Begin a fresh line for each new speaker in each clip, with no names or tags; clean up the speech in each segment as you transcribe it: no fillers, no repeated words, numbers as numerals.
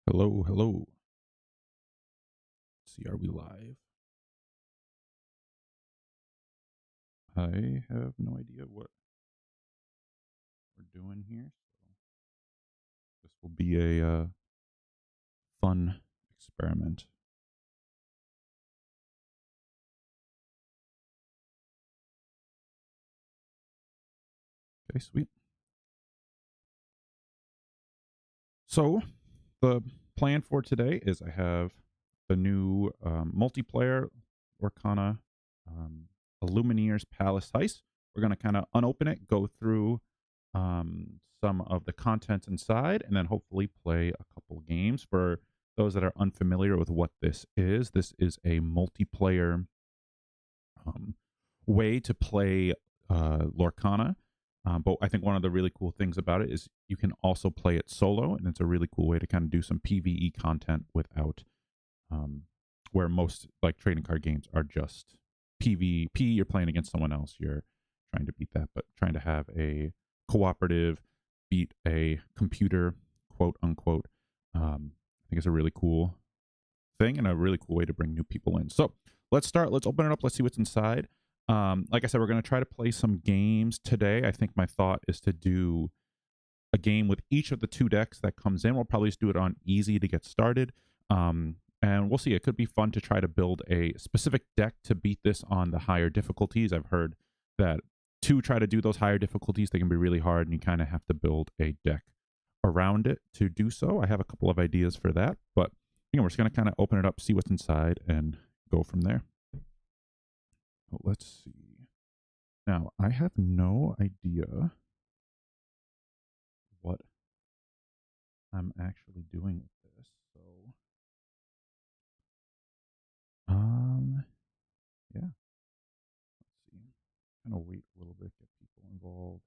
Hello, hello. Let's see, are we live? I have no idea what we're doing here. So this will be a fun experiment. Okay, sweet. So the plan for today is I have the new multiplayer Lorcana Illumineers Palace Heist. We're going to kind of unopen it, go through some of the content inside, and then hopefully play a couple games. For those that are unfamiliar with what this is a multiplayer way to play Lorcana. But I think one of the really cool things about it is you can also play it solo, and it's a really cool way to kind of do some PvE content without where most like trading card games are just PvP. You're playing against someone else. You're trying to beat that, but trying to have a cooperative beat a computer, quote unquote. I think it's a really cool thing and a really cool way to bring new people in. So let's start. Let's open it up. Let's see what's inside. Like I said, we're going to try to play some games today. I think my thought is to do a game with each of the two decks that comes in. We'll probably just do it on easy to get started. And we'll see. It could be fun to try to build a specific deck to beat this on the higher difficulties. I've heard that to try to do those higher difficulties, they can be really hard, and you kind of have to build a deck around it to do so. I have a couple of ideas for that, but we're just going to kind of open it up, see what's inside, and go from there. Well, let's see. Now, I have no idea what I'm actually doing with this, so yeah. Let's see. Kind of wait a little bit, get people involved.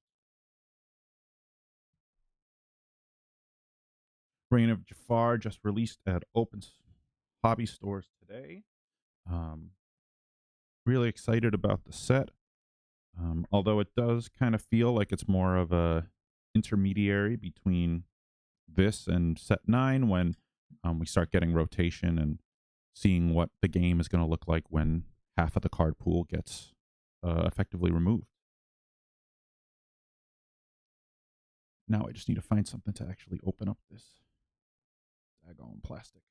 Reign of Jafar just released at open hobby stores today. Really excited about the set. Although it does kind of feel like it's more of a intermediary between this and set 9 when we start getting rotation and seeing what the game is going to look like when half of the card pool gets effectively removed. Now I just need to find something to actually open up this daggone plastic.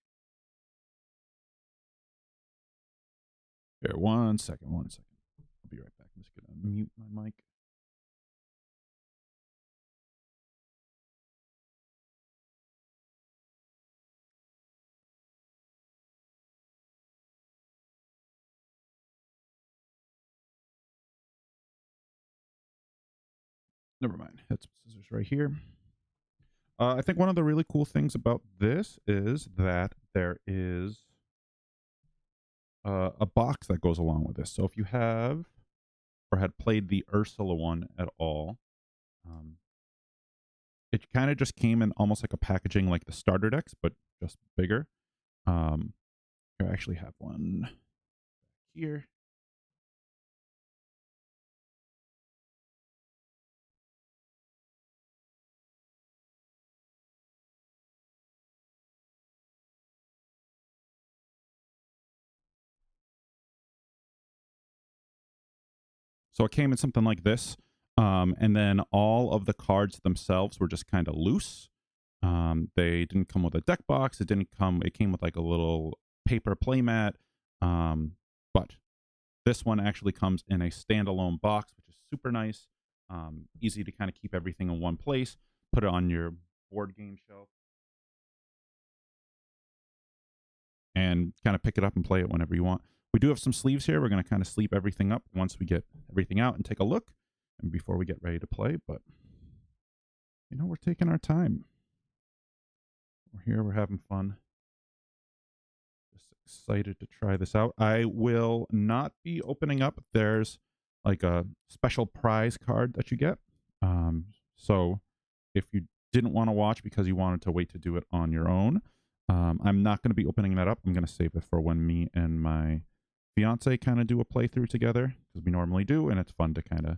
Here, one second. I'll be right back. I'm just going to mute my mic. Never mind. That's scissors right here. I think one of the really cool things about this is that there is a box that goes along with this. So if you have or had played the Ursula one at all, it kind of just came in almost like a packaging like the starter decks, but just bigger. Here, I actually have one here. So it came in something like this. And then all of the cards themselves were just kind of loose. They didn't come with a deck box. It came with like a little paper playmat. But this one actually comes in a standalone box, which is super nice. Easy to kind of keep everything in one place. Put it on your board game shelf. And kind of pick it up and play it whenever you want. We do have some sleeves here. We're going to kind of sleeve everything up once we get everything out and take a look and before we get ready to play. But, we're taking our time. We're here. We're having fun. Just excited to try this out. I will not be opening up. There's like a special prize card that you get. So if you didn't want to watch because you wanted to wait to do it on your own, I'm not going to be opening that up. I'm going to save it for when me and my fiance kind of do a playthrough together, because we normally do, and it's fun to kind of.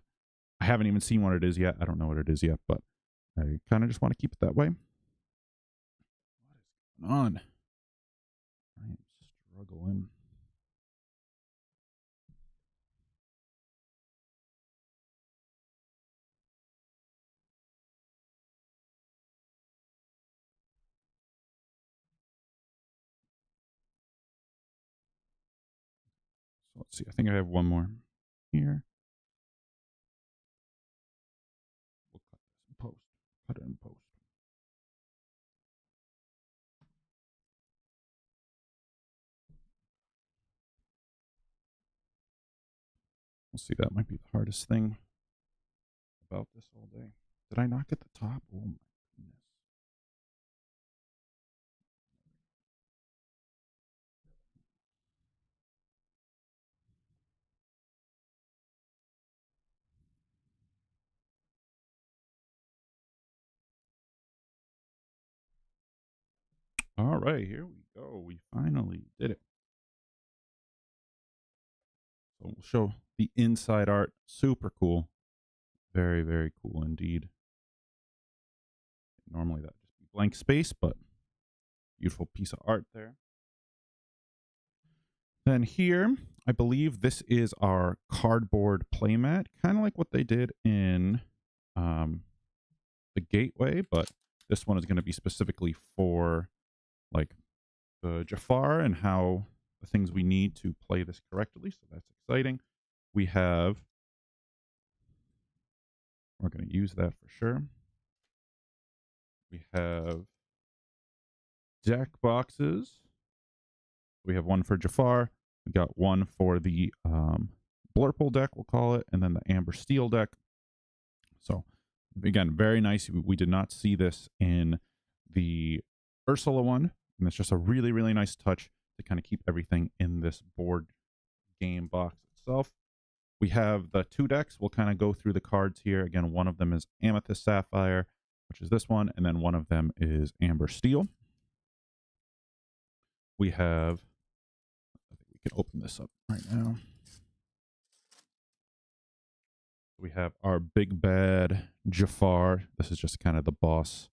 I haven't even seen what it is yet. I don't know what it is yet, but I kind of just want to keep it that way. What is going on? I am struggling. So let's see. I think I have one more here. We'll cut this in post. Cut it in post. We'll see. That might be the hardest thing about this all day. Did I not get the top? Oh my goodness. All right, here we go. We finally did it. So we'll show the inside art. Super cool. Very, very cool indeed. Normally that would just be blank space, but beautiful piece of art there. Then here, I believe this is our cardboard playmat, kind of like what they did in the Gateway, but this one is going to be specifically for like the Jafar and how the things we need to play this correctly. So that's exciting. We're going to use that for sure. We have deck boxes. We have one for Jafar. We got one for the Blurple deck, we'll call it, and then the Amber Steel deck. So again, very nice. We did not see this in the Ursula one, and it's just a really, really nice touch to kind of keep everything in this board game box itself. We have the two decks. We'll kind of go through the cards here. Again, one of them is Amethyst Sapphire, which is this one, and then one of them is Amber Steel. We have, I think we can open this up right now. We have our big bad Jafar. This is just kind of the boss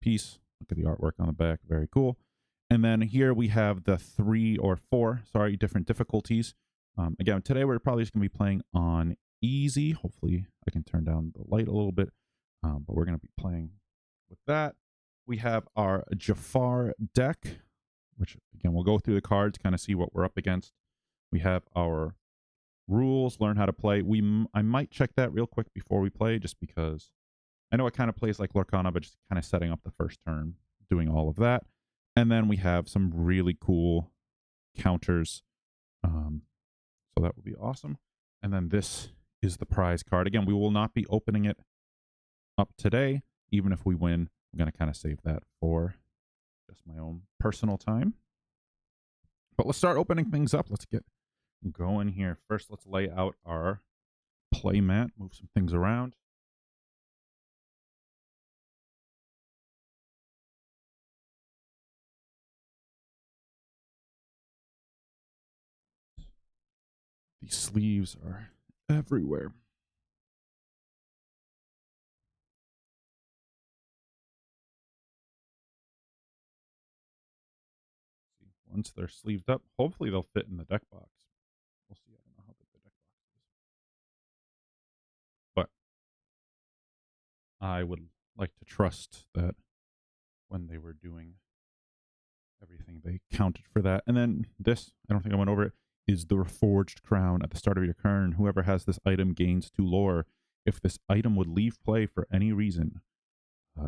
piece. Look at the artwork on the back. Very cool. And then here we have the 3 or 4, different difficulties. Again, today we're probably just going to be playing on easy. Hopefully I can turn down the light a little bit. But we're going to be playing with that. We have our Jafar deck, which again, we'll go through the cards, kind of see what we're up against. We have our rules, learn how to play. I might check that real quick before we play, just because I know it kind of plays like Lorcana, but just kind of setting up the first turn, doing all of that. And then we have some really cool counters. So that will be awesome. And then this is the prize card. Again, we will not be opening it up today. Even if we win, I'm going to kind of save that for just my own personal time. But let's start opening things up. Let's get going here. First, let's lay out our play mat, move some things around. These sleeves are everywhere. Once they're sleeved up, hopefully they'll fit in the deck box. We'll see. I don't know how big the deck box is. But I would like to trust that when they were doing everything, they counted for that. And then this, I don't think I went over it, is the Reforged Crown. At the start of your turn, whoever has this item gains 2 lore. If this item would leave play for any reason,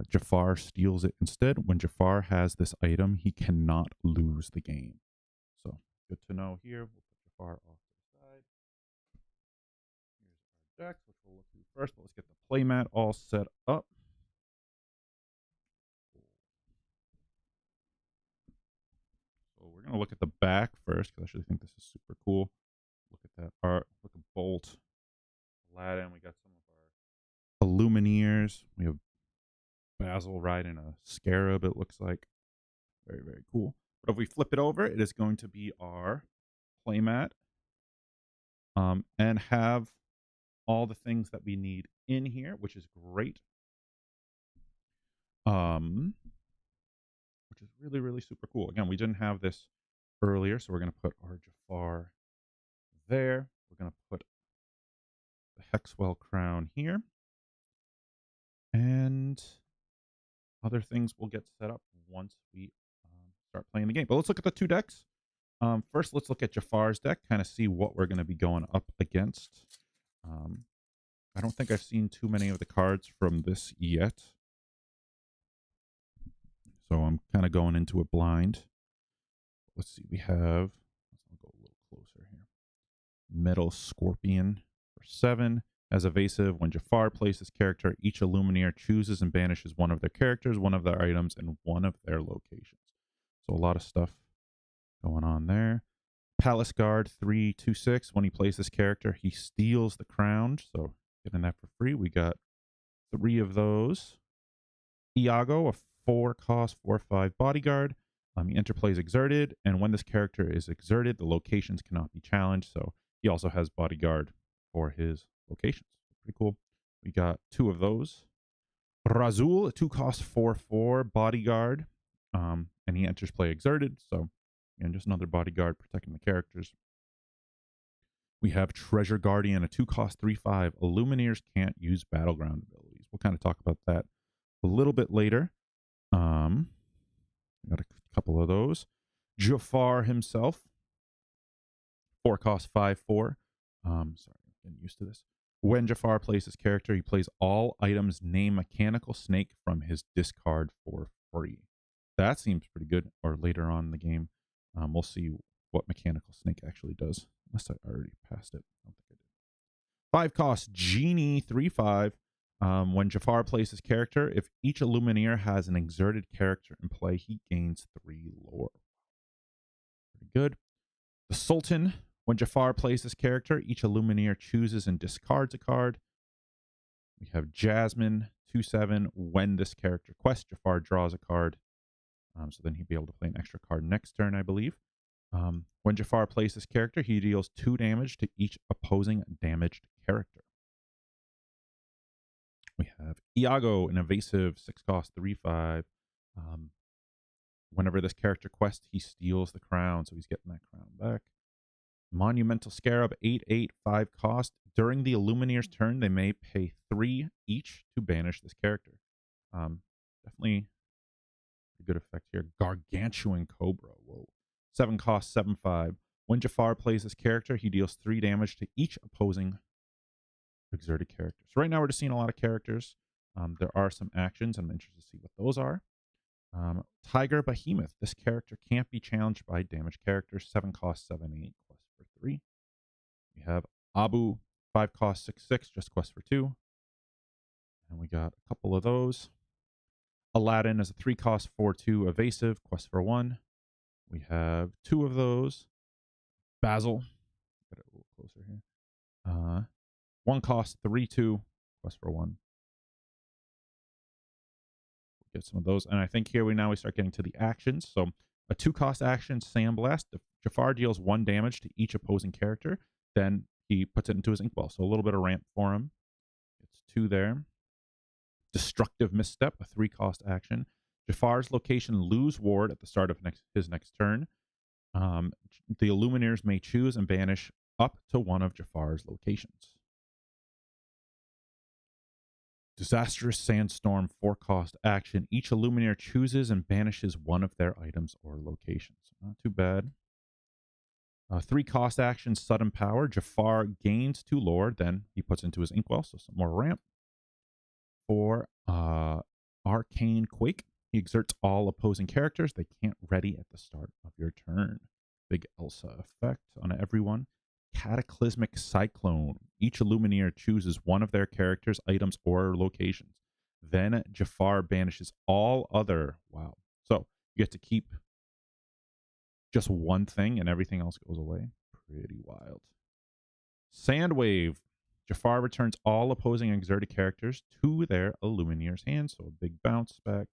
Jafar steals it instead. When Jafar has this item, he cannot lose the game. So good to know here. We'll put Jafar off to the side. Here's our decks, which we'll look through first. But let's get the playmat all set up. So we're going to look at the back first, because I actually think this is super cool. Look at that art. Look at Bolt, Aladdin. We got some of our Illumineers. We have Basil riding a scarab, it looks like. Very, very cool. But if we flip it over, it is going to be our playmat, and have all the things that we need in here, which is great. Which is really, really super cool. Again, we didn't have this earlier, so we're going to put our Jafar there. We're going to put the Hexwell crown here. And other things will get set up once we start playing the game. But let's look at the two decks. First, let's look at Jafar's deck, kind of see what we're going to be going up against. I don't think I've seen too many of the cards from this yet. So I'm kind of going into it blind. Let's see, we have, I'll go a little closer here. Metal Scorpion for 7. As evasive, when Jafar plays this character, each Illuminator chooses and banishes one of their characters, one of their items, and one of their locations. So a lot of stuff going on there. Palace Guard 3/2/6. When he plays this character, he steals the crown. So getting that for free. We got 3 of those. Iago, a 4-cost 4/5 bodyguard. He interplays exerted, and when this character is exerted, the locations cannot be challenged. So he also has bodyguard for his locations. Pretty cool. We got 2 of those. Razul, a 2-cost 4/4 bodyguard, and he enters play exerted. So again, just another bodyguard protecting the characters. We have Treasure Guardian, a 2-cost 3/5. Illumineers can't use battleground abilities. We'll kind of talk about that a little bit later. Got a couple of those. Jafar himself, 4-cost 5/4. Sorry, I'm getting used to this. When Jafar plays his character, he plays all items name Mechanical Snake from his discard for free. That seems pretty good. Or later on in the game, we'll see what Mechanical Snake actually does. Unless I already passed it. I don't think I did. 5-cost Genie 3/5. When Jafar plays his character, if each Illumineer has an exerted character in play, he gains 3 lore. Pretty good. The Sultan. When Jafar plays this character, each Illumineer chooses and discards a card. We have Jasmine 2/7. When this character quests, Jafar draws a card. So then he'd be able to play an extra card next turn, I believe. When Jafar plays this character, he deals 2 damage to each opposing damaged character. We have Iago, an evasive 6-cost 3/5. Whenever this character quests, he steals the crown, so he's getting that crown back. Monumental Scarab, 8/8, 5-cost. During the Illumineer's turn, they may pay 3 each to banish this character. Definitely a good effect here. Gargantuan Cobra, whoa. 7-cost 7/5. When Jafar plays this character, he deals 3 damage to each opposing exerted character. So right now we're just seeing a lot of characters. There are some actions. I'm interested to see what those are. Tiger Behemoth. This character can't be challenged by damaged characters. 7-cost 7/8, quest for 3. We have Abu, 5-cost 6/6, just quest for 2. And we got a couple of those. Aladdin is a 3-cost 4/2 evasive, quest for 1. We have 2 of those. Basil, get it a little closer here. 1-cost 3/2, quest for 1. Get some of those, and I think here we start getting to the actions. So a 2-cost action, Sandblast. Jafar deals 1 damage to each opposing character. Then he puts it into his inkwell. So a little bit of ramp for him. It's 2 there. Destructive Misstep, a 3-cost action. Jafar's location lose ward at the start of his next turn. The Illumineers may choose and banish up to one of Jafar's locations. Disastrous Sandstorm, 4-cost action. Each Illuminator chooses and banishes one of their items or locations. Not too bad. 3-cost action, Sudden Power. Jafar gains 2 lore, then he puts into his inkwell, so some more ramp. For Arcane Quake, he exerts all opposing characters. They can't ready at the start of your turn. Big Elsa effect on everyone. Cataclysmic Cyclone. Each Illumineer chooses one of their characters, items, or locations. Then Jafar banishes all other. Wow. So you get to keep just one thing and everything else goes away. Pretty wild. Sandwave. Jafar returns all opposing exerted characters to their Illumineer's hands. So a big bounce back.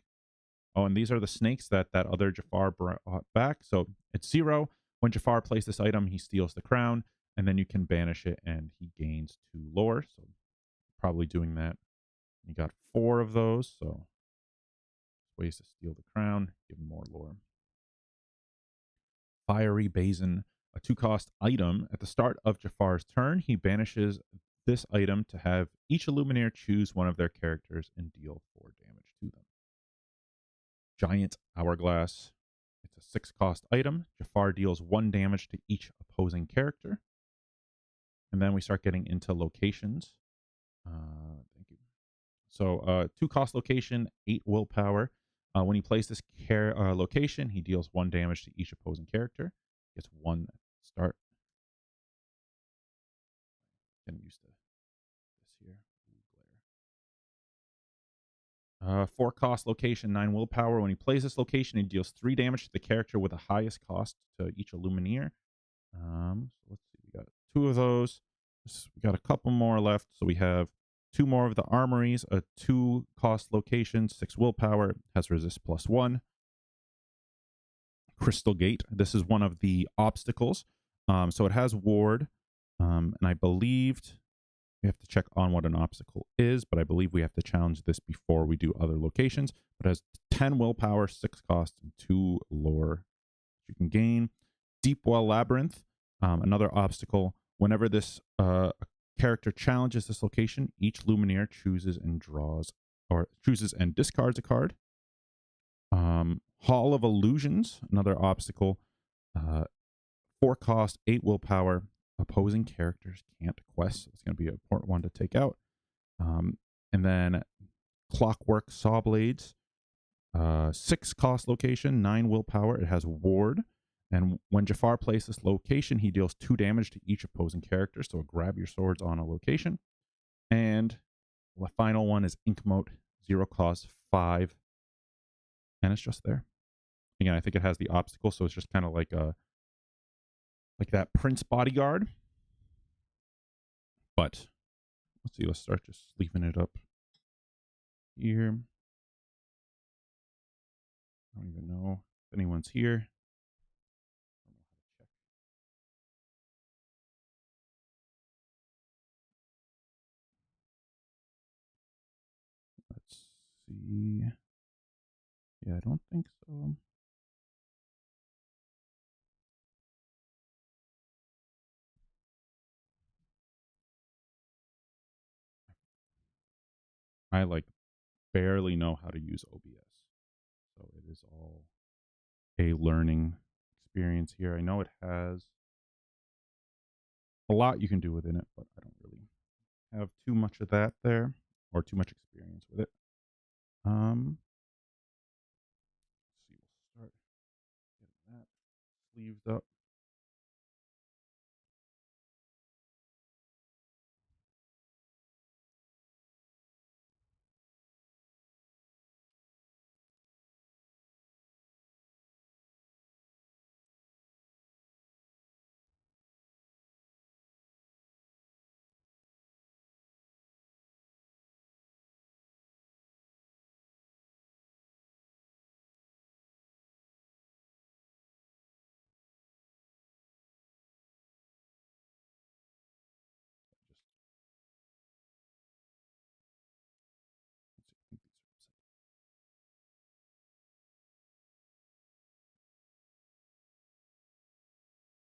Oh, and these are the snakes that other Jafar brought back. So it's 0. When Jafar plays this item, he steals the crown. And then you can banish it, and he gains 2 lore. So probably doing that. You got 4 of those, so Ways to steal the crown, give him more lore. Fiery Basin, a 2-cost item. At the start of Jafar's turn, he banishes this item to have each Illuminator choose one of their characters and deal 4 damage to them. Giant Hourglass. It's a 6-cost item. Jafar deals 1 damage to each opposing character. And then we start getting into locations. Thank you. So 2-cost location, 8 willpower. When he plays this location, he deals 1 damage to each opposing character. Gets 1 start. Getting used to this here. 4-cost location, 9 willpower. When he plays this location, he deals 3 damage to the character with the highest cost to each Illumineer. So let's see. We got 2 of those. We got a couple more left. So we have 2 more of the armories, a 2-cost location, 6 willpower, has resist +1. Crystal Gate. This is one of the obstacles. So it has ward. And I believed we have to check on what an obstacle is, but I believe we have to challenge this before we do other locations. But it has 10 willpower, 6 cost, and 2 lore you can gain. Deepwell Labyrinth, another obstacle. Whenever this character challenges this location, each Lumineer chooses and discards a card. Hall of Illusions, another obstacle. 4 cost, 8 willpower. Opposing characters can't quest. So it's going to be an important one to take out. And then Clockwork Sawblades, 6-cost location, 9 willpower. It has ward. And when Jafar plays this location, he deals 2 damage to each opposing character. So grab your swords on a location. And the final one is Inkmote, 0 cost, 5. And it's just there. Again, I think it has the obstacle, so it's just kind of like that Prince Bodyguard. But let's see, let's start just sleeving it up here. I don't even know if anyone's here. Let's see. Yeah, I don't think so. I barely know how to use OBS. So it is all a learning experience here. I know it has a lot you can do within it, but I don't really have too much of that there or too much experience with it. Let's see, we'll start getting that sleeved up.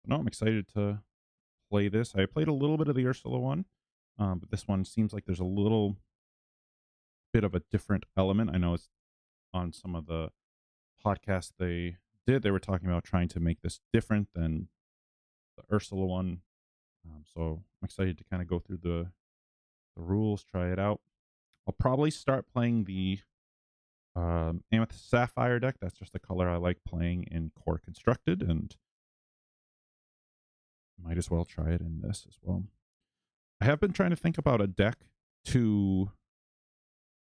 No, I'm excited to play this. I played a little bit of the Ursula one, but this one seems like there's a little bit of a different element. I know it's on some of the podcasts they did. They were talking about trying to make this different than the Ursula one. So I'm excited to kind of go through the rules, try it out. I'll probably start playing the Amethyst Sapphire deck. That's just the color I like playing in Core Constructed, and might as well try it in this as well. I have been trying to think about a deck to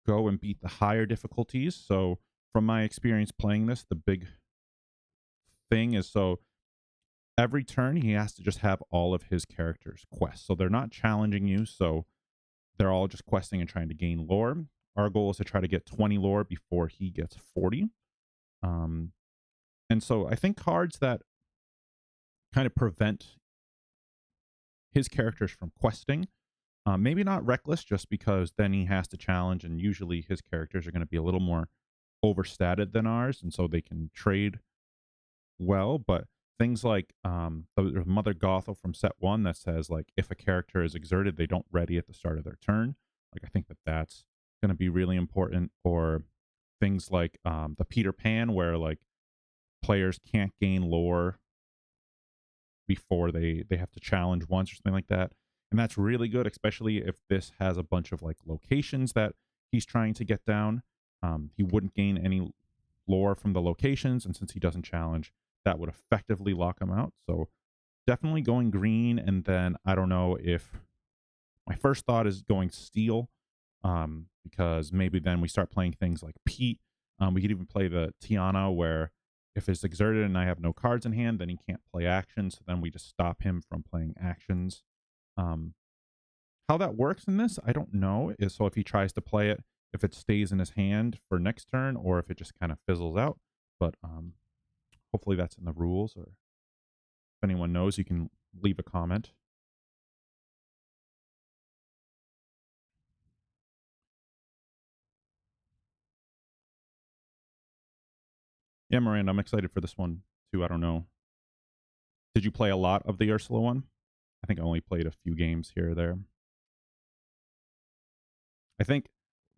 go and beat the higher difficulties. So from my experience playing this, the big thing is, so every turn he has to just have all of his characters quest. So they're not challenging you, so they're all just questing and trying to gain lore. Our goal is to try to get 20 lore before he gets 40. And so I think cards that kind of prevent his characters from questing, maybe not Reckless, just because then he has to challenge, and usually his characters are going to be a little more overstated than ours, and so they can trade well. But things like there's Mother Gothel from set one that says like if a character is exerted, they don't ready at the start of their turn. Like I think that that's going to be really important. Or things like the Peter Pan, where like players can't gain lore before they have to challenge once or something like that. And that's really good, especially if this has a bunch of like locations that he's trying to get down. He wouldn't gain any lore from the locations, and since he doesn't challenge, that would effectively lock him out. So definitely going green, and then I don't know if my first thought is going steel, because maybe then we start playing things like Pete. We could even play the Tiana, where if it's exerted and I have no cards in hand, then he can't play actions. So then we just stop him from playing actions. Um, how that works in this, I don't know. Is so if he tries to play it, if it stays in his hand for next turn, or if it just kind of fizzles out. But hopefully that's in the rules, or if anyone knows, you can leave a comment. Yeah, Miranda, I'm excited for this one too. I don't know. Did you play a lot of the Ursula one? I think I only played a few games here or there. I think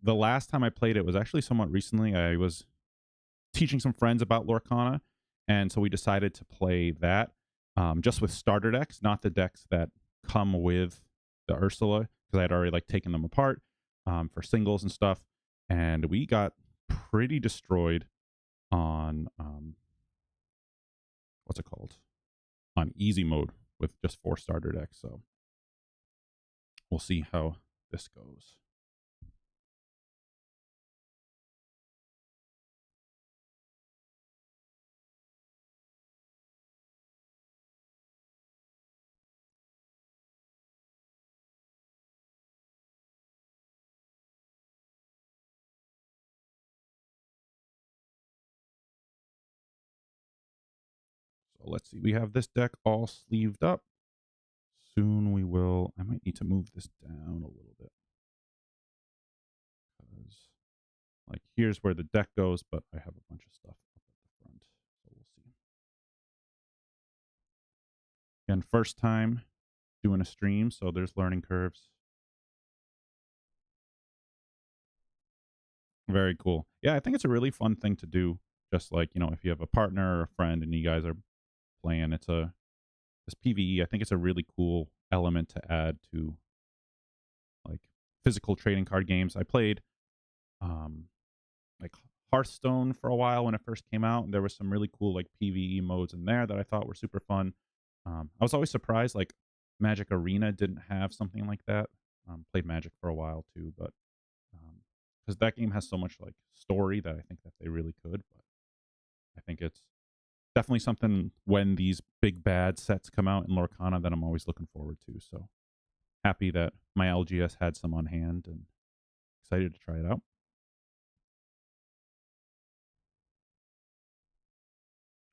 the last time I played it was actually somewhat recently. I was teaching some friends about Lorcana, and so we decided to play that just with starter decks, not the decks that come with the Ursula, because I had already like taken them apart for singles and stuff, and we got pretty destroyed on what's it called, on easy mode with just 4 starter decks. So we'll see how this goes. So let's see. We have this deck all sleeved up. Soon we will. I might need to move this down a little bit, because like here's where the deck goes, but I have a bunch of stuff up at the front. So we'll see. Again, first time doing a stream, so there's learning curves. Very cool. Yeah, I think it's a really fun thing to do. Just like, if you have a partner or a friend and you guys are playing, this PvE, I think it's a really cool element to add to like physical trading card games. I played um like Hearthstone for a while when it first came out, and there was some really cool like PvE modes in there that I thought were super fun. I was always surprised like Magic Arena didn't have something like that. Played Magic for a while too, but because that game has so much like story that I think that they really could. But I think it's definitely something when these big bad sets come out in Lorcana that I'm always looking forward to. So happy that my LGS had some on hand and excited to try it out.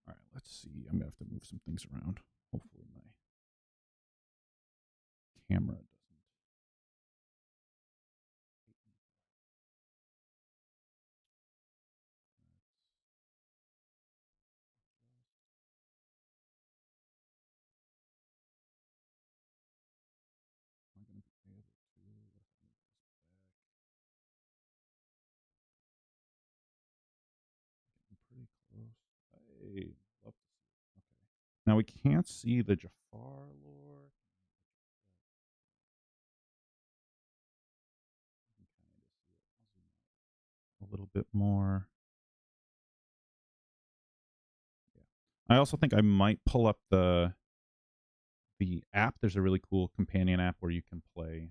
All right, let's see. I'm gonna have to move some things around. Hopefully my camera doesn't. Am I going to be able to? What if I move this back? Getting pretty close. Hey, love to see it. Okay. Now we can't see the Jafar lore. You can kind of see it. I'll zoom out a little bit more. Yeah. I also think I might pull up the app. There's a really cool companion app where you can play,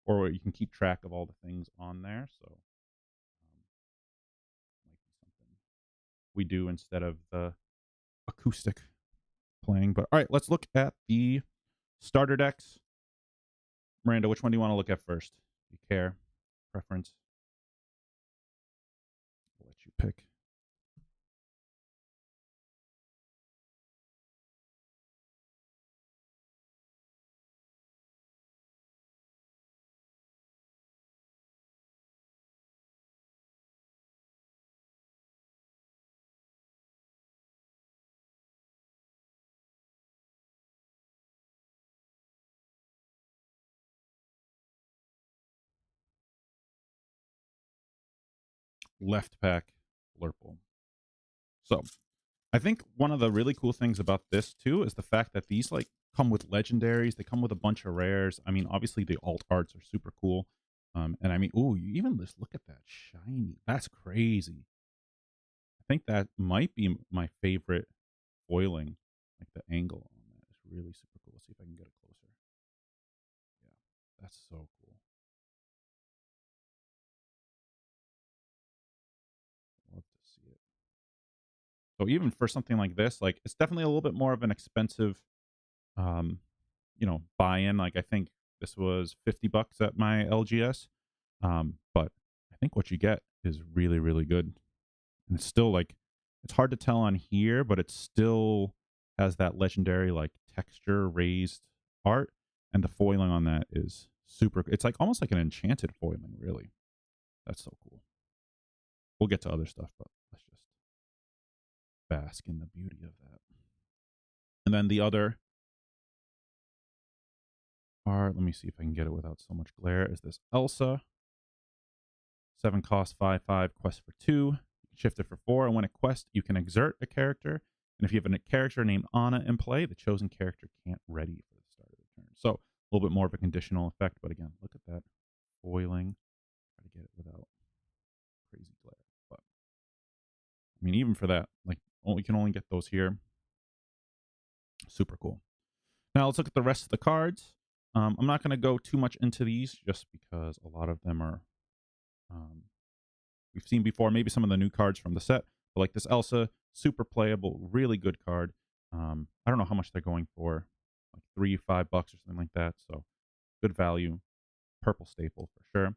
or you can keep track of all the things on there. So might be something we do instead of the acoustic playing. But all right, let's look at the starter decks. Miranda, which one do you want to look at first? You care? Preference? I'll let you pick. left pack Lurple. So I think one of the really cool things about this too is the fact that these like come with legendaries. They come with a bunch of rares. I mean, obviously the alt arts are super cool. And I mean, ooh, you even just look at that shiny. That's crazy. I think that might be my favorite foiling. Like the angle on that is really super cool. Let's see if I can get it closer. Yeah, that's so cool. Love to see it. So even for something like this, like it's definitely a little bit more of an expensive um, buy-in. Like I think this was $50 at my LGS. But I think what you get is really, really good. And it's still like it's hard to tell on here, but it still has that legendary like texture raised art. And the foiling on that is super, it's like almost like an enchanted foiling, really. That's so cool. We'll get to other stuff, but let's just bask in the beauty of that. And then the other card, let me see if I can get it without so much glare, is this Elsa. 7 cost, 5/5, quest for 2. Shift it for 4, and when it quests, you can exert a character. And if you have a character named Anna in play, the chosen character can't ready for the start of the turn. So a little bit more of a conditional effect, but again, look at that foiling. Try to get it without crazy glare. But I mean, even for that, like you can only get those here. Super cool. Now let's look at the rest of the cards. I'm not going to go too much into these just because a lot of them are we've seen before. Maybe some of the new cards from the set, but like this Elsa, super playable, really good card. I don't know how much they're going for, like $3-5 or something like that. So good value, purple staple for sure.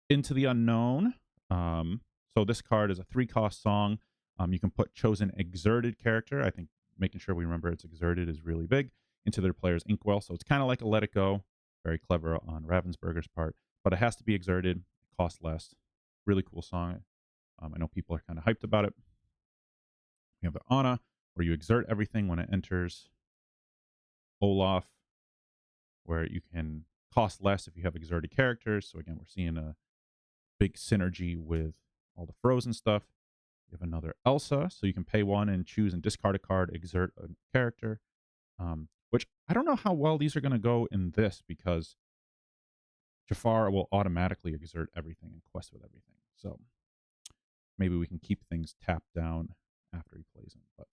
Into the Unknown. So this card is a 3-cost song. You can put chosen exerted character. I think making sure we remember it's exerted is really big into their player's inkwell. So it's kind of like a Let It Go. Very clever on Ravensburger's part, but it has to be exerted. It costs less. Really cool song. I know people are kind of hyped about it. We have the Anna, where you exert everything when it enters. Olaf, where you can cost less if you have exerted characters. So again, we're seeing a big synergy with all the Frozen stuff. You have another Elsa, so you can pay 1 and choose and discard a card, exert a character. Which I don't know how well these are going to go in this because Jafar will automatically exert everything and quest with everything. So maybe we can keep things tapped down after he plays them. But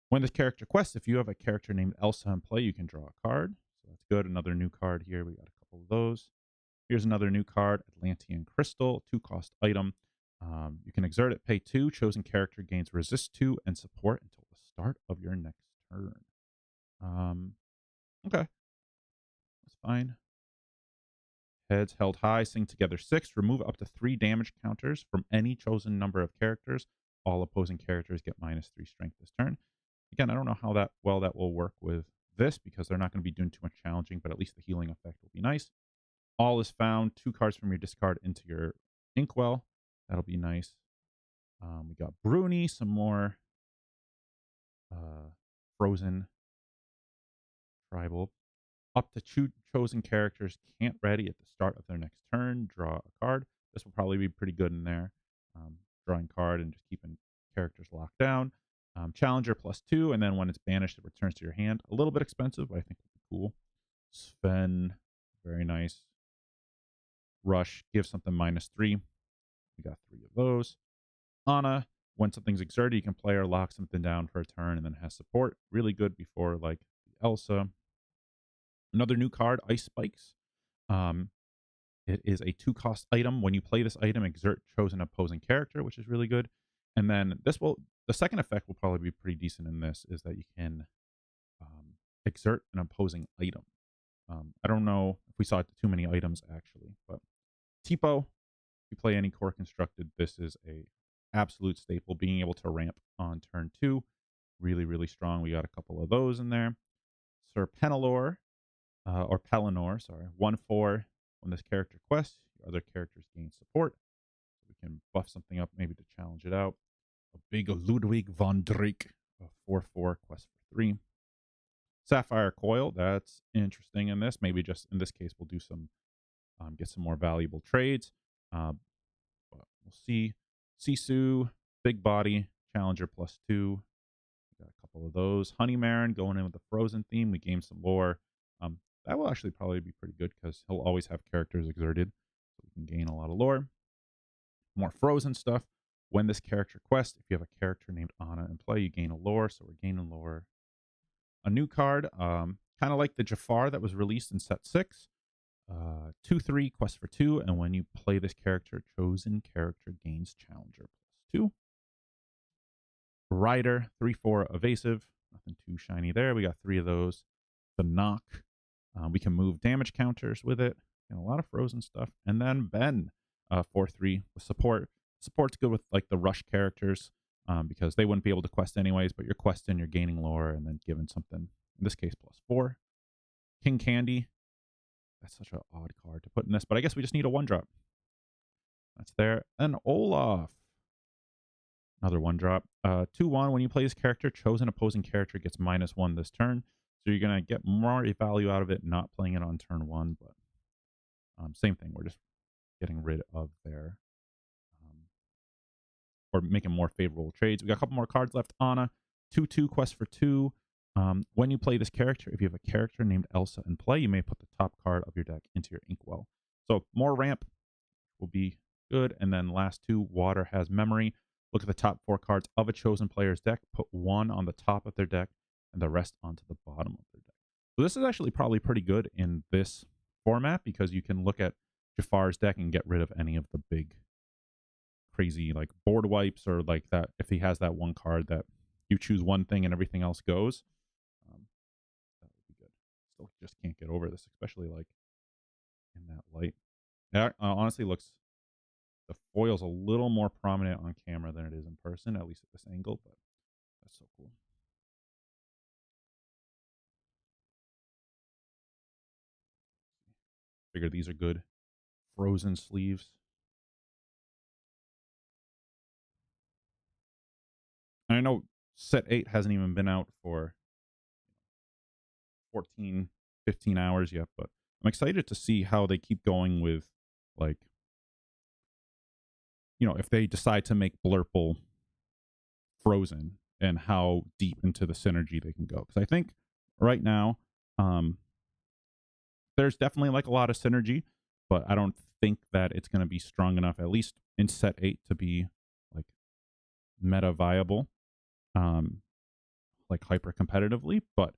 when the character quests, if you have a character named Elsa in play, you can draw a card. So that's good. Another new card here. We got a couple of those. Here's another new card, Atlantean Crystal, 2-cost item. You can exert it, pay 2. Chosen character gains resist 2 and support until the start of your next turn. Okay. That's fine. Heads held high, sing together 6. Remove up to 3 damage counters from any chosen number of characters. All opposing characters get -3 strength this turn. Again, I don't know how that will work with this because they're not going to be doing too much challenging, but at least the healing effect will be nice. All is found. 2 cards from your discard into your inkwell. That'll be nice. We got Bruni, some more Frozen tribal. Up to 2 chosen characters can't ready at the start of their next turn. Draw a card. This will probably be pretty good in there. Drawing card and just keeping characters locked down. Challenger +2, and then when it's banished, it returns to your hand. A little bit expensive, but I think it'll be cool. Sven, very nice. Rush, give something -3. We got 3 of those. Anna, when something's exerted, you can play or lock something down for a turn and then has support. Really good before like the Elsa. Another new card, Ice Spikes. It is a 2-cost item. When you play this item, exert chosen opposing character, which is really good. And then the second effect will probably be pretty decent in this, is that you can exert an opposing item. I don't know if we saw too many items actually, but Tipo, if you play any core constructed, this is a absolute staple. Being able to ramp on turn 2, really, really strong. We got a couple of those in there. Sir Penelor, or Pelennor, sorry, 1/4. When this character quests, your other characters gain support. So we can buff something up, maybe to challenge it out. A big Ludwig von Drake, a 4/4, quest for 3. Sapphire Coil, that's interesting in this. Maybe just in this case, we'll do some, get some more valuable trades. But we'll see. Sisu, big body, Challenger +2. Got a couple of those. Honey Marin going in with the Frozen theme. We gained some lore. That will actually probably be pretty good because he'll always have characters exerted. So we can gain a lot of lore. More Frozen stuff. When this character quest, if you have a character named Anna in play, you gain a lore. So we're gaining lore. A new card, kind of like the Jafar that was released in set 6. 2/3 quest for 2, and when you play this character, chosen character gains Challenger +2. Rider 3/4 evasive, nothing too shiny there. We got 3 of those. The knock, we can move damage counters with it, and a lot of Frozen stuff. And then Ben, 4/3 with support. Support's good with like the rush characters, because they wouldn't be able to quest anyways. But you're questing, you're gaining lore, and then given something. In this case, +4. King Candy. That's such an odd card to put in this, but I guess we just need a 1-drop. That's there. And Olaf. Another 1-drop. 2/1. When you play this character, chosen opposing character gets -1 this turn. So you're going to get more value out of it not playing it on turn 1. But same thing. We're just getting rid of their, or making more favorable trades. We got a couple more cards left. Anna. 2/2 quest for 2. When you play this character, if you have a character named Elsa in play, you may put the top card of your deck into your inkwell. So more ramp will be good. And then last 2, water has memory. Look at the top 4 cards of a chosen player's deck. Put 1 on the top of their deck and the rest onto the bottom of their deck. So this is actually probably pretty good in this format because you can look at Jafar's deck and get rid of any of the big crazy like board wipes or like that. If he has that one card that you choose one thing and everything else goes, that would be good. Still just can't get over this, especially like in that light. It honestly looks, the foil's a little more prominent on camera than it is in person, at least at this angle, but that's so cool. Figure these are good Frozen sleeves. And I know set 8 hasn't even been out for 14, 15 hours yet, but I'm excited to see how they keep going with, like, if they decide to make Blurple Frozen and how deep into the synergy they can go. Because I think right now, there's definitely like a lot of synergy, but I don't think that it's going to be strong enough, at least in set 8, to be like meta viable, like hyper competitively. But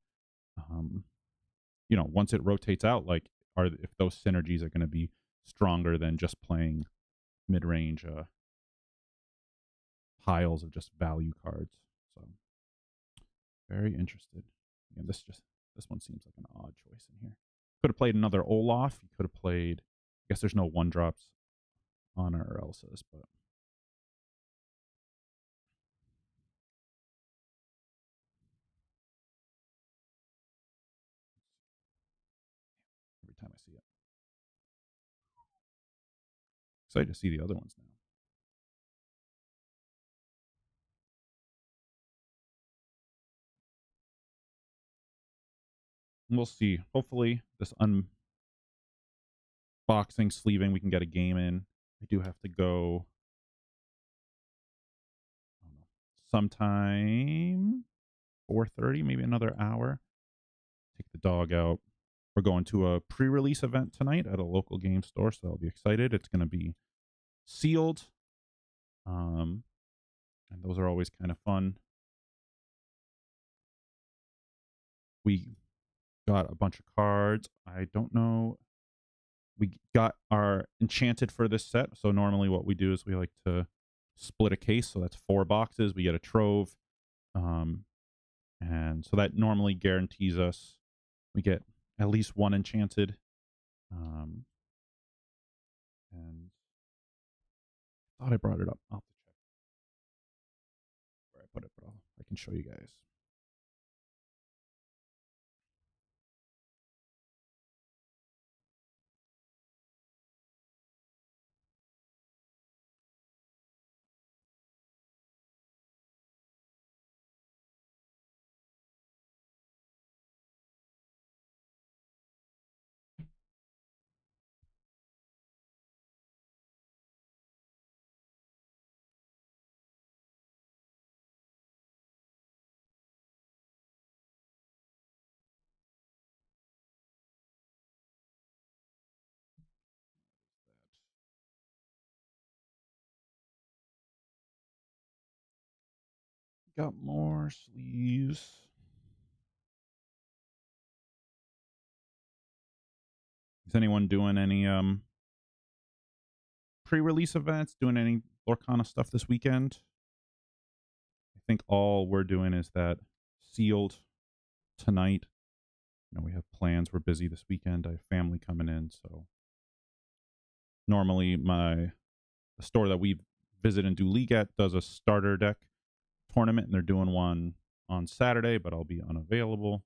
once it rotates out, like, if those synergies are going to be stronger than just playing mid range piles of just value cards. So very interested. And this one seems like an odd choice in here. Could have played another Olaf. You could have played. I guess there's no 1-drops on or Elsa's, but every time I see it, excited to see the other ones now. And we'll see. Hopefully, this unboxing sleeving, we can get a game in. I do have to go, I don't know, sometime 4:30, maybe another hour. Take the dog out. We're going to a pre-release event tonight at a local game store, so I'll be excited. It's going to be sealed, and those are always kind of fun. We got a bunch of cards. I don't know. We got our enchanted for this set. So normally what we do is we like to split a case. So that's 4 boxes. We get a trove. And so that normally guarantees us we get at least 1 enchanted. And I thought I brought it up. I'll have to check where I put it, but I can show you guys. Got more sleeves. Is anyone doing any pre-release events? Doing any Lorcana stuff this weekend? I think all we're doing is that sealed tonight. You know, we have plans. We're busy this weekend. I have family coming in, so normally the store that we visit and do league at does a starter deck tournament, and they're doing one on Saturday, but I'll be unavailable.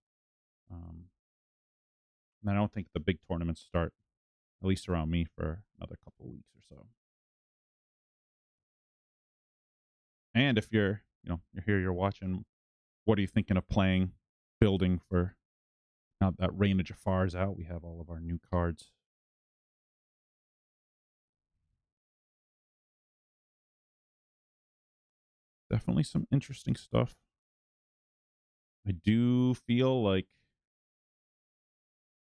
And I don't think the big tournaments start, at least around me, for another couple of weeks or so. And if you're here, you're watching, what are you thinking of playing, building for now that Reign of Jafar is out? We have all of our new cards. Definitely some interesting stuff. I do feel like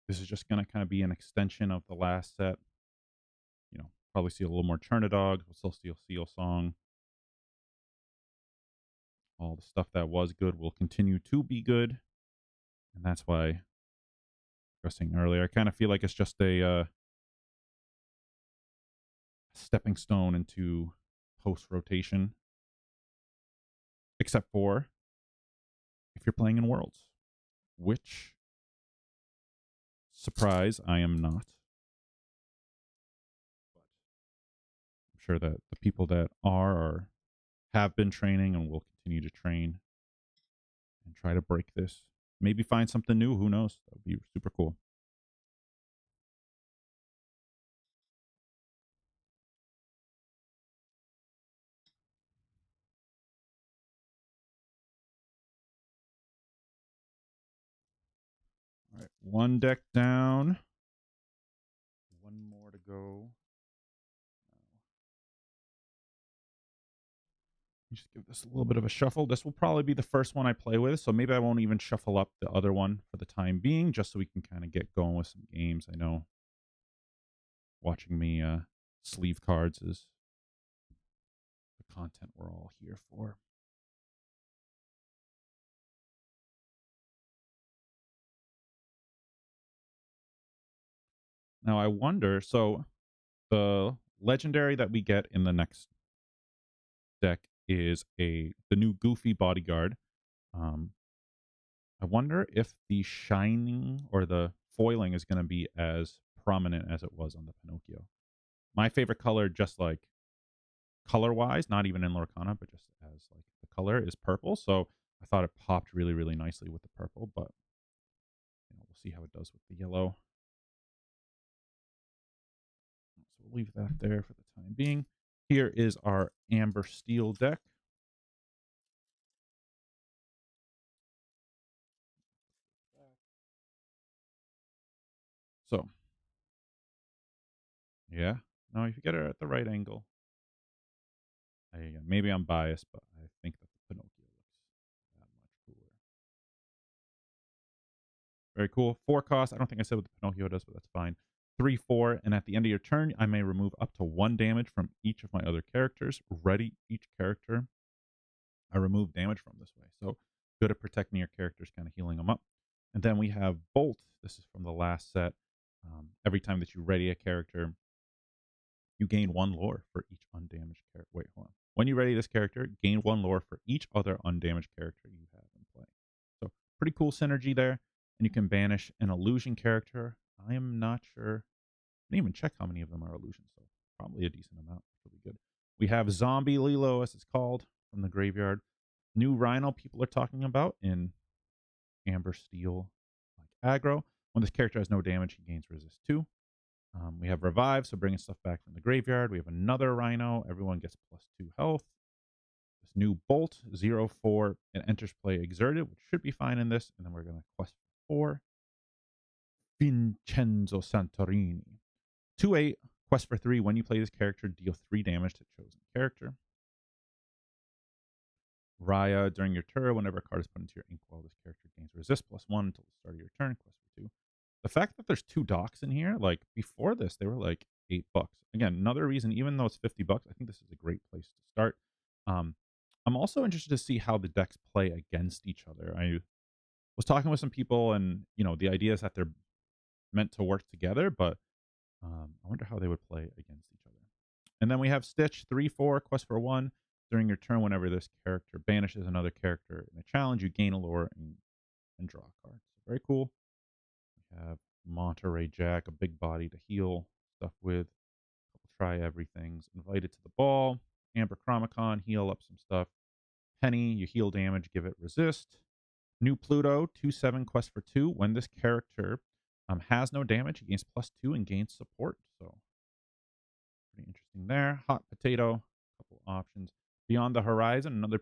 this is just going to kind of be an extension of the last set. You know, probably see a little more Chernadog, we'll still see Seal Song. All the stuff that was good will continue to be good. And that's why I was saying earlier, I kind of feel like it's just a stepping stone into post rotation. Except for if you're playing in Worlds, which, surprise, I am not. But I'm sure that the people that are have been training and will continue to train and try to break this. Maybe find something new. Who knows? That would be super cool. All right, one deck down. One more to go. Just give this a little bit of a shuffle. This will probably be the first one I play with, so maybe I won't even shuffle up the other one for the time being, just so we can kind of get going with some games. I know watching me sleeve cards is the content we're all here for. Now I wonder, so the legendary that we get in the next deck is the new Goofy Bodyguard. I wonder if the shining or the foiling is going to be as prominent as it was on the Pinocchio. My favorite color, just like color wise, not even in Lorcana, but just as like the color, is purple. So I thought it popped really, really nicely with the purple, but we'll see how it does with the yellow. So we'll leave that there for the time being. Here is our Amber Steel deck. So, yeah. No, if you get it at the right angle. Maybe I'm biased, but I think that the Pinocchio looks that much cooler. Very cool. 4 cost. I don't think I said what the Pinocchio does, but that's fine. 3, 4, and at the end of your turn, I may remove up to 1 damage from each of my other characters. Ready each character I remove damage from this way. So good at protecting your characters, kind of healing them up. And then we have Bolt. This is from the last set. Every time that you ready a character, you gain 1 lore for each undamaged character. Wait, hold on. When you ready this character, gain 1 lore for each other undamaged character you have in play. So pretty cool synergy there. And you can banish an illusion character. I am not sure. I didn't even check how many of them are illusions, so probably a decent amount. It'll be good. We have Zombie Lilo, as it's called, from the graveyard. New Rhino people are talking about in Amber Steel, like aggro. When this character has no damage, he gains resist 2. We have Revive, so bringing stuff back from the graveyard. We have another Rhino. Everyone gets +2 health. This new Bolt, 0/4. It enters play exerted, which should be fine in this. And then we're going to quest for 4. Vincenzo Santorini. 2/8. Quest for 3. When you play this character, deal 3 damage to chosen character. Raya, during your turn, whenever a card is put into your inkwell, this character gains resist +1 until the start of your turn. Quest for 2. The fact that there's 2 docks in here, like before this, they were like $8. Again, another reason, even though it's $50, I think this is a great place to start. I'm also interested to see how the decks play against each other. I was talking with some people, and the idea is that they're meant to work together, but I wonder how they would play against each other. And then we have Stitch 3/4 quest for 1. During your turn, whenever this character banishes another character in a challenge, you gain a lore and draw a card. So very cool. We have Monterey Jack, a big body to heal stuff with. Try everything's invited to the ball. Amber Chromicon, heal up some stuff. Penny, you heal damage, give it resist. New Pluto, 2/7 quest for 2. When this character has no damage, he gains +2 and gains support. So pretty interesting there. Hot Potato, couple options. Beyond the Horizon, another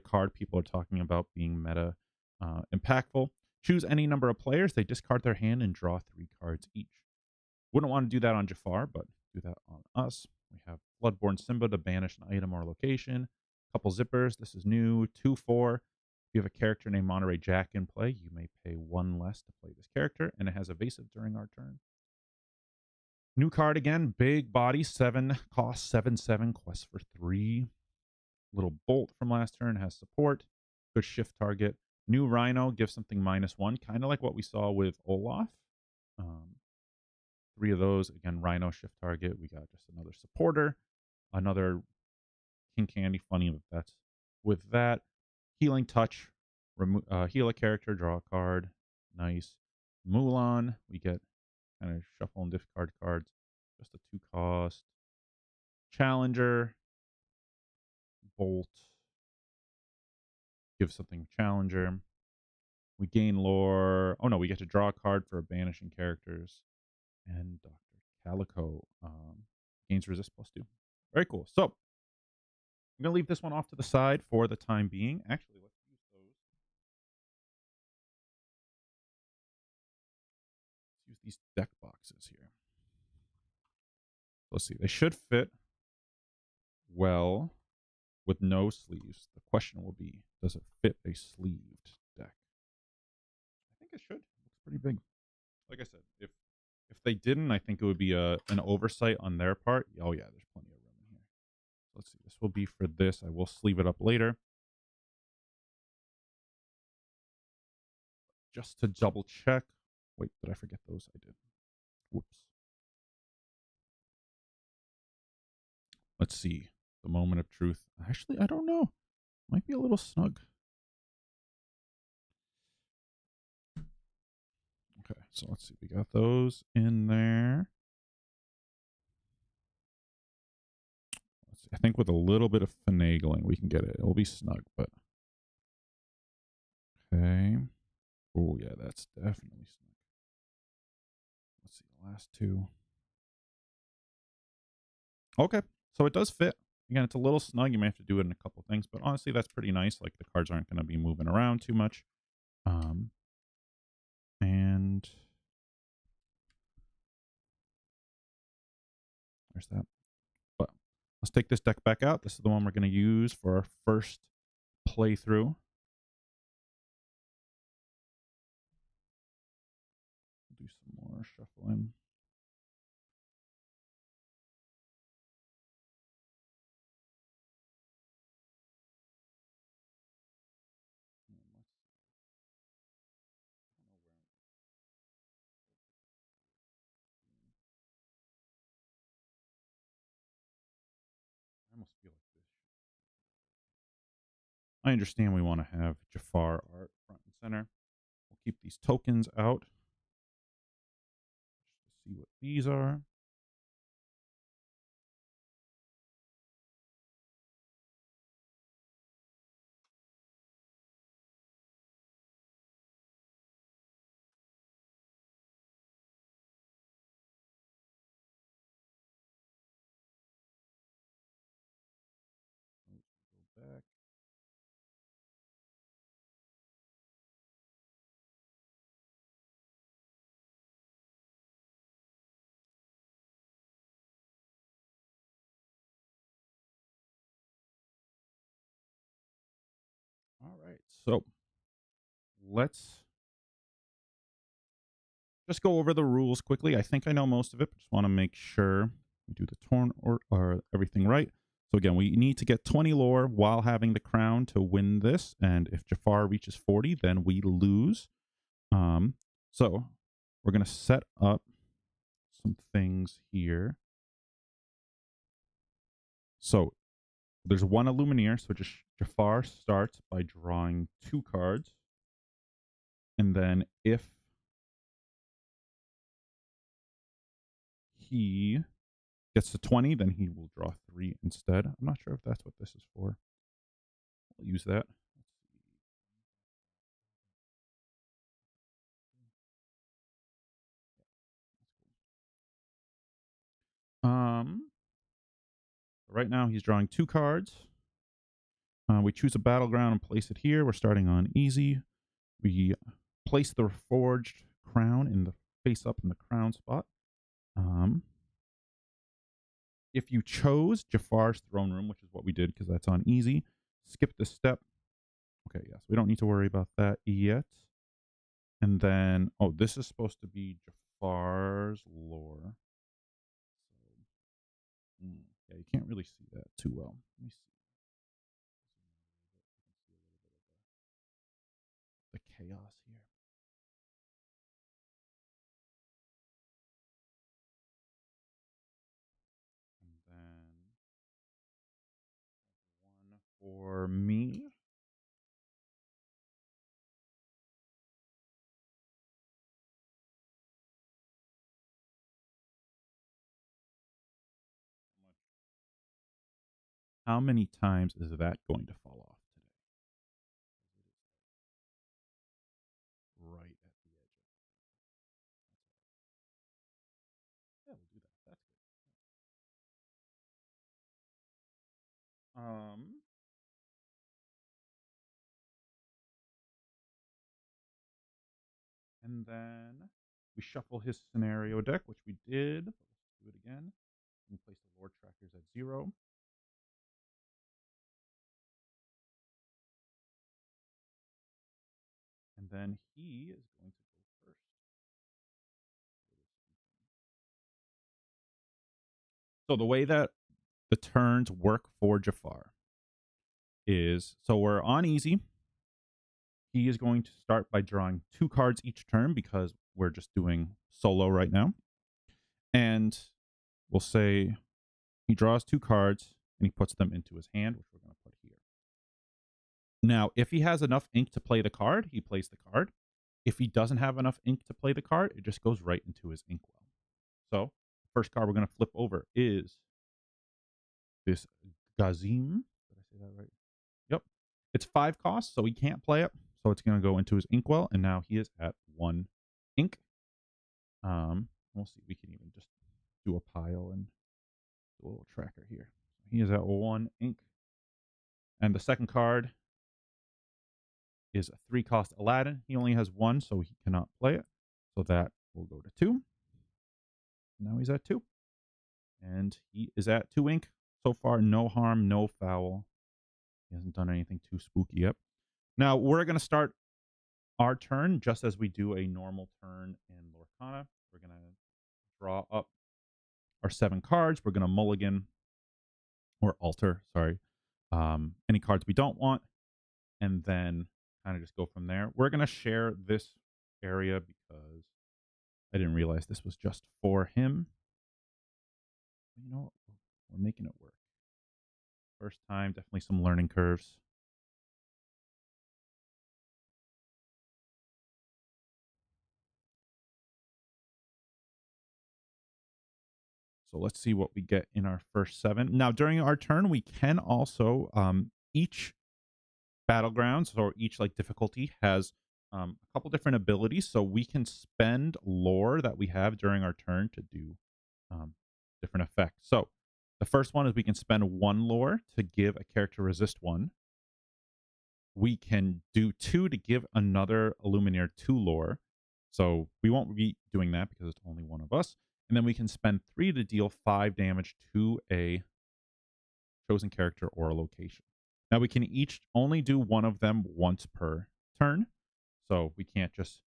card people are talking about being meta impactful. Choose any number of players. They discard their hand and draw 3 cards each. Wouldn't want to do that on Jafar, but do that on us. We have Bloodborne Simba to banish an item or location. Couple zippers. This is new. 2/4. If you have a character named Monterey Jack in play, you may pay 1 less to play this character, and it has evasive during our turn. New card again. Big body. 7 cost 7/7 quest for 3. Little bolt from last turn has support. Good shift target. New Rhino gives something -1, kind of like what we saw with Olaf. 3 of those. Again, Rhino shift target. We got just another supporter. Another King Candy. Funny with that. With that, Healing Touch. Heal a character, draw a card. Nice. Mulan. We get kind of shuffle and discard cards. Just a 2 cost. Challenger. Bolt. Give something Challenger. We gain lore. Oh no, we get to draw a card for banishing characters. And Dr. Calico gains resist +2. Very cool. So I'm going to leave this one off to the side for the time being. Actually, let's use those. Let's use these deck boxes here. Let's see. They should fit well with no sleeves. The question will be, does it fit a sleeved deck? I think it should. It looks pretty big. Like I said, if they didn't, I think it would be an oversight on their part. Oh yeah, there's plenty of room in here. Let's see. This will be for this. I will sleeve it up later. Just to double check. Wait, did I forget those? I did. Whoops. Let's see. The moment of truth. Actually, I don't know. Might be a little snug. Okay, so let's see. We got those in there. Let's see. I think with a little bit of finagling, we can get it. It'll be snug, but okay. Oh yeah, that's definitely snug. Let's see the last 2. Okay, so it does fit. Again, it's a little snug. You may have to do it in a couple things, but honestly, that's pretty nice. Like the cards aren't going to be moving around too much. And there's that. But let's take this deck back out. This is the one we're going to use for our first playthrough. Do some more shuffling. I almost feel like this. I understand we want to have Jafar art front and center. We'll keep these tokens out. Just to see what these are. Go back. All right, so let's just go over the rules quickly. I think I know most of it, but just want to make sure we do the torn or everything right. So again, we need to get 20 lore while having the crown to win this. And if Jafar reaches 40, then we lose. So we're going to set up some things here. So there's one Illumineer. So just Jafar starts by drawing 2 cards. And then if he gets to 20, then he will draw 3 instead. I'm not sure if that's what this is for. I'll use that. Right now he's drawing 2 cards. We choose a battleground and place it here. We're starting on easy. We place the forged crown in the face up in the crown spot. If you chose Jafar's throne room, which is what we did because that's on easy, skip this step. Okay, yes, we don't need to worry about that yet. And then, oh, this is supposed to be Jafar's lore. Yeah, you can't really see that too well. Let me see. The chaos here. And then one for me. How many times is that going to fall off today? Right at the edge. Yeah, we'll do that. That's good. And then we shuffle his scenario deck, which we did. But let's do it again. And place the lore trackers at 0. And then he is going to go first. So the way that the turns work for Jafar is, so we're on easy. He is going to start by drawing 2 cards each turn because we're just doing solo right now. And we'll say he draws 2 cards and he puts them into his hand, which we're going to put here. Now, if he has enough ink to play the card, he plays the card. If he doesn't have enough ink to play the card, it just goes right into his inkwell. So, the first card we're going to flip over is this Gazim. Did I say that right? Yep. It's 5 costs, so he can't play it. So it's going to go into his inkwell, and now he is at 1 ink. We'll see. We can even just do a pile and do a little tracker here. He is at 1 ink. And the second card is a 3 cost Aladdin. He only has 1, so he cannot play it. So that will go to 2. Now he's at 2. And he is at 2 ink. So far, no harm, no foul. He hasn't done anything too spooky yet. Now, we're going to start our turn just as we do a normal turn in Lorcana. We're going to draw up our 7 cards. We're going to mulligan or alter, sorry, any cards we don't want, and then kind of just go from there. We're going to share this area because I didn't realize this was just for him. You know what? We're making it work. First time, definitely some learning curves. So let's see what we get in our first 7. Now, during our turn, we can also, each battlegrounds or each like difficulty has a couple different abilities. So we can spend lore that we have during our turn to do different effects. So the first one is we can spend 1 lore to give a character resist 1. We can do 2 to give another Illumineer 2 lore. So we won't be doing that because it's only one of us. And then we can spend 3 to deal 5 damage to a chosen character or a location. Now we can each only do one of them once per turn. So we can't just,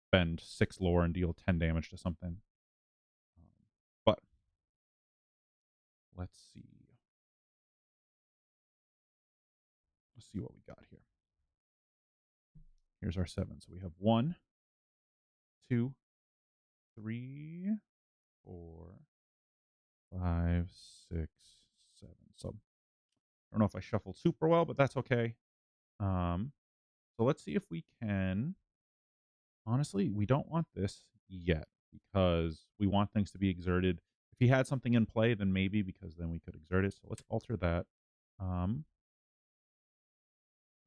spend 6 lore and deal 10 damage to something. But let's see. see what we got here. Here's our 7. So we have 1, 2, 3, 4, 5, 6, 7. So I don't know if I shuffled super well, but that's okay. So let's see if we can. Honestly, we don't want this yet because we want things to be exerted. If he had something in play, then maybe, because then we could exert it. So let's alter that.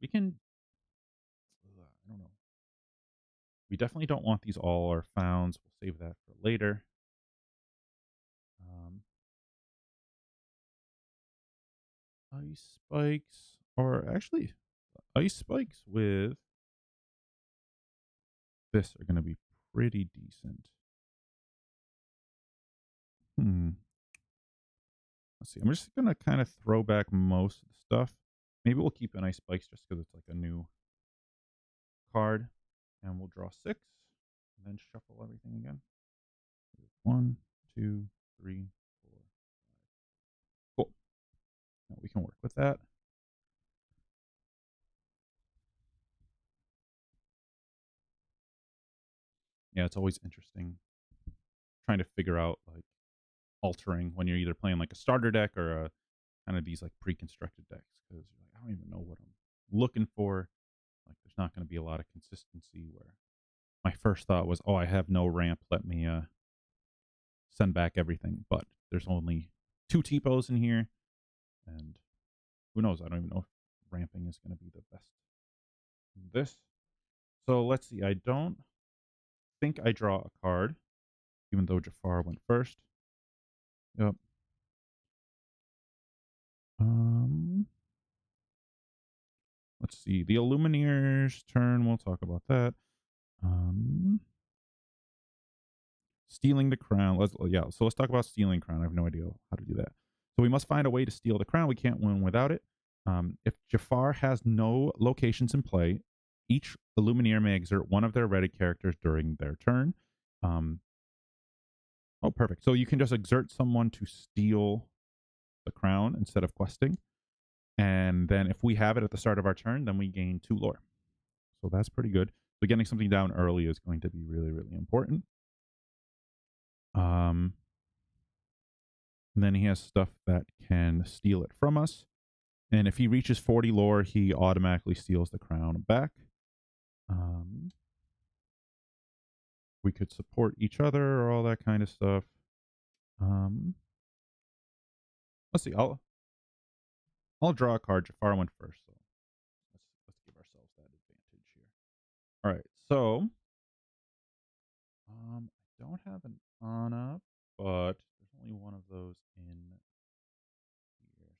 We can. I don't know. We definitely don't want these all our founds. We'll save that for later. Ice spikes, or actually, ice spikes with this are going to be pretty decent. Let's see. I'm just going to kind of throw back most of the stuff. Maybe we'll keep an ice spikes just because it's like a new card. And we'll draw 6 and then shuffle everything again. 1, 2, 3, 4, 5. Cool. Now we can work with that. Yeah, it's always interesting trying to figure out like altering when you're either playing like a starter deck or a kind of these like pre-constructed decks, because you're like, I don't even know what I'm looking for. Like there's not going to be a lot of consistency. Where my first thought was, oh, I have no ramp, let me send back everything. But there's only 2 TPOs in here, and who knows? I don't even know if ramping is going to be the best in this. So let's see. I don't think I draw a card, even though Jafar went first. Yep. Let's see. The Illumineer's turn. We'll talk about that. Stealing the crown. So let's talk about stealing crown. I have no idea how to do that. So we must find a way to steal the crown. We can't win without it. If Jafar has no locations in play, each Illumineer may exert one of their ready characters during their turn. Oh, perfect. So you can just exert someone to steal the crown instead of questing. And then if we have it at the start of our turn, then we gain 2 lore. So that's pretty good. So getting something down early is going to be really, really important. And then he has stuff that can steal it from us. And if he reaches 40 lore, he automatically steals the crown back. We could support each other or all that kind of stuff. Let's see. I'll draw a card. Jafar went first, so let's give ourselves that advantage here. All right. So I don't have an Ana, but there's only one of those in here.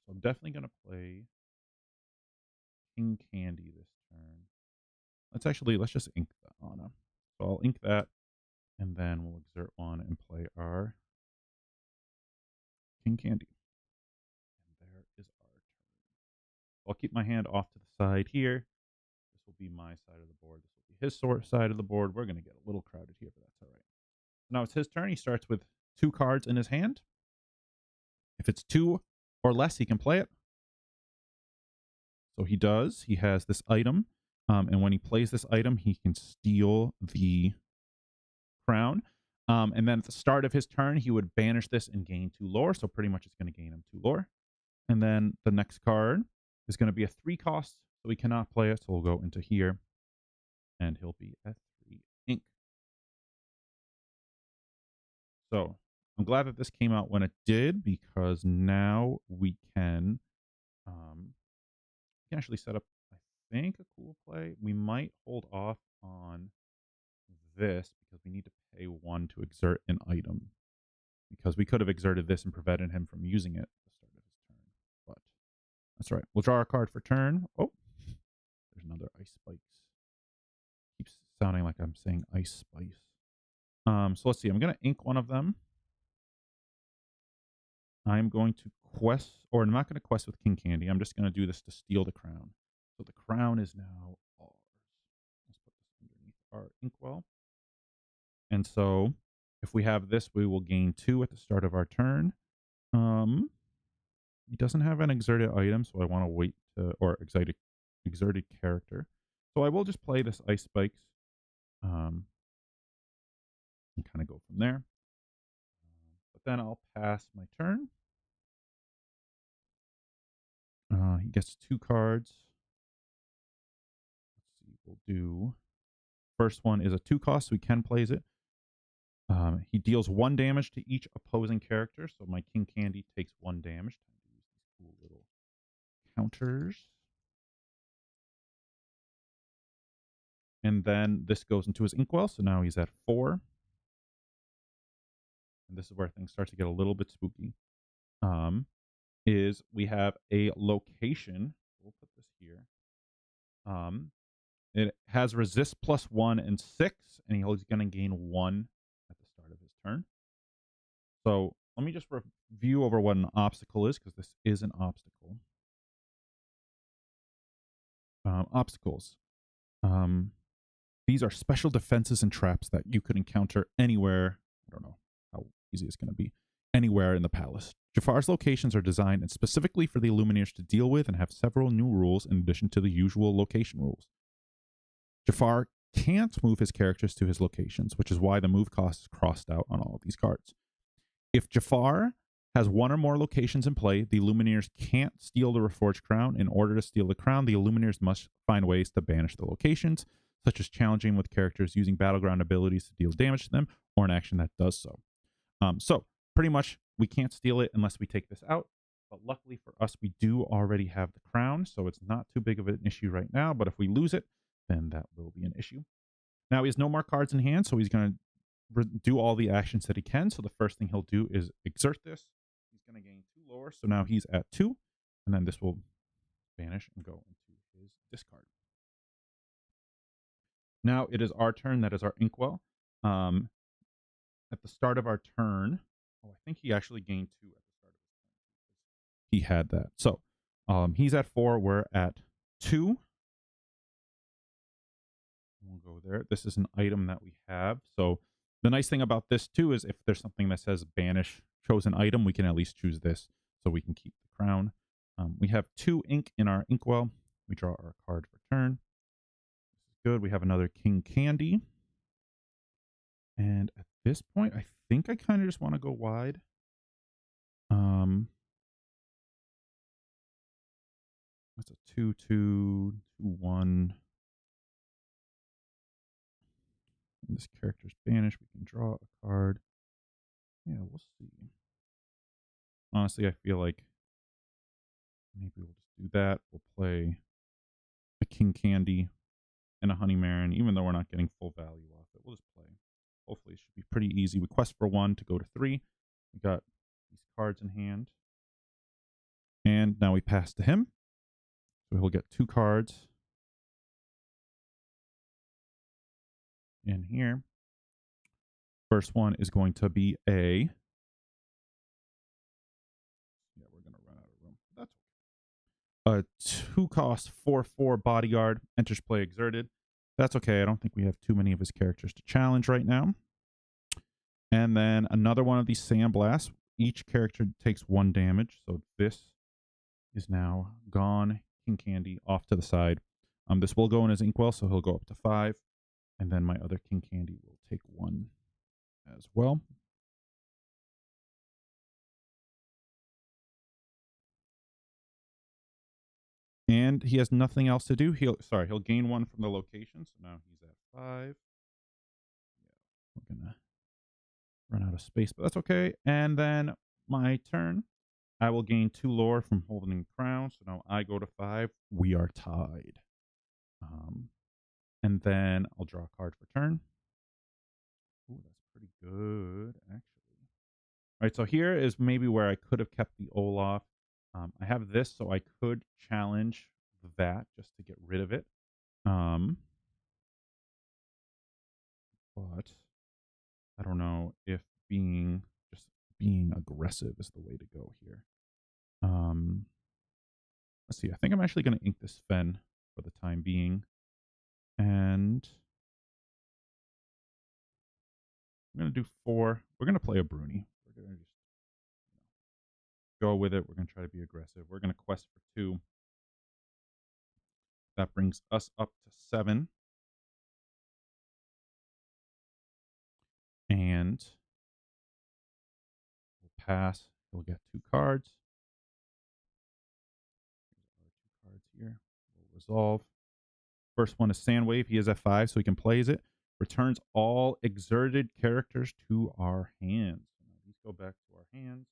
So I'm definitely gonna play King Candy this turn. Let's just ink the Ana. So I'll ink that, and then we'll exert one and play our King Candy. And there is our turn. I'll keep my hand off to the side here. This will be my side of the board. This will be his side of the board. We're going to get a little crowded here, but that's all right. Now it's his turn. He starts with 2 cards in his hand. If it's 2 or less, he can play it. So he does. He has this item. And when he plays this item, he can steal the crown. And then at the start of his turn, he would banish this and gain 2 lore. So pretty much it's going to gain him 2 lore. And then the next card is going to be a 3 cost. So we cannot play it. So we'll go into here. And he'll be at 3 ink. So I'm glad that this came out when it did, because now we can actually set up, I think, a cool play. We might hold off on this because we need to pay 1 to exert an item, because we could have exerted this and prevented him from using it at the start of his turn. But that's all right. We'll draw a card for turn. Oh, there's another ice spikes. Keeps sounding like I'm saying ice spice. So let's see. I'm going to ink one of them. I'm going to quest, or I'm not going to quest with King Candy. I'm just going to do this to steal the crown. So the crown is now ours. Let's put this underneath our inkwell. And so if we have this, we will gain 2 at the start of our turn. He doesn't have an exerted item, so I want to wait to, or exotic exerted character. So I will just play this Ice Spikes and kind of go from there. But then I'll pass my turn. He gets 2 cards. Let's see, we'll do. First one is a 2 cost, so he can plays it. He deals 1 damage to each opposing character, so my King Candy takes 1 damage. Time to use these cool little counters. And then this goes into his Inkwell, so now he's at 4. And this is where things start to get a little bit spooky. Is we have a location. We'll put this here. It has resist +1 and 6, and he's going to gain 1 at the start of his turn. So let me just review over what an obstacle is, because this is an obstacle. Obstacles. These are special defenses and traps that you could encounter anywhere. I don't know how easy it's going to be. Anywhere in the palace. Jafar's locations are designed and specifically for the Illumineers to deal with and have several new rules in addition to the usual location rules. Jafar can't move his characters to his locations, which is why the move cost is crossed out on all of these cards. If Jafar has 1 or more locations in play, the Illumineers can't steal the Reforged Crown. In order to steal the crown, the Illumineers must find ways to banish the locations, such as challenging with characters using battleground abilities to deal damage to them, or an action that does so. So pretty much we can't steal it unless we take this out. But luckily for us, we do already have the crown, so it's not too big of an issue right now. But if we lose it, then that will be an issue. Now he has no more cards in hand, so he's going to do all the actions that he can. So the first thing he'll do is exert this. He's going to gain 2 lower, so now he's at 2. And then this will vanish and go into his discard. Now it is our turn. That is our Inkwell. At the start of our turn, I think he actually gained 2 at the start of his turn. He had that. So he's at 4. We're at 2. We'll go there. This is an item that we have. So the nice thing about this too is if there's something that says banish chosen item, we can at least choose this so we can keep the crown. We have 2 ink in our Inkwell. We draw our card for turn. This is good. We have another King Candy. And at this point, I think I kind of just want to go wide. That's a 2/2, 2/1. And this character's banished. We can draw a card. Yeah, we'll see. Honestly, I feel like maybe we'll just do that. We'll play a King Candy and a Honey Marin, even though we're not getting full value off it. We'll just play. Hopefully it should be pretty easy. We quest for 1 to go to 3. We got these cards in hand. And now we pass to him. So he'll get 2 cards in here. First one is going to be a... Yeah, we're going to run out of room. That's okay. A 2-cost 4/4 bodyguard. Enters play exerted. That's okay. I don't think we have too many of his characters to challenge right now. And then another one of these sandblasts. Each character takes 1 damage. So this is now gone. King Candy off to the side. This will go in his Inkwell, so he'll go up to 5. And then my other King Candy will take 1 as well. And he has nothing else to do. He'll gain 1 from the location. So now he's at 5. Yeah, we're gonna run out of space, but that's okay. And then my turn. I will gain 2 lore from holding the crown. So now I go to 5. We are tied. And then I'll draw a card for turn. Ooh, that's pretty good, actually. All right, so here is maybe where I could have kept the Olaf. I have this, so I could challenge that just to get rid of it. But I don't know if being aggressive is the way to go here. Let's see. I think I'm actually going to ink this Fen for the time being. And I'm going to do 4. We're going to play a Bruni. We're going to just go with it. We're going to try to be aggressive. We're going to quest for 2. That brings us up to 7. And we'll pass. We'll get 2 cards. Here's our 2 cards here. We'll resolve. First one is Sandwave. He is at 5, so he can plays it. Returns all exerted characters to our hands. So now these go back to our hands.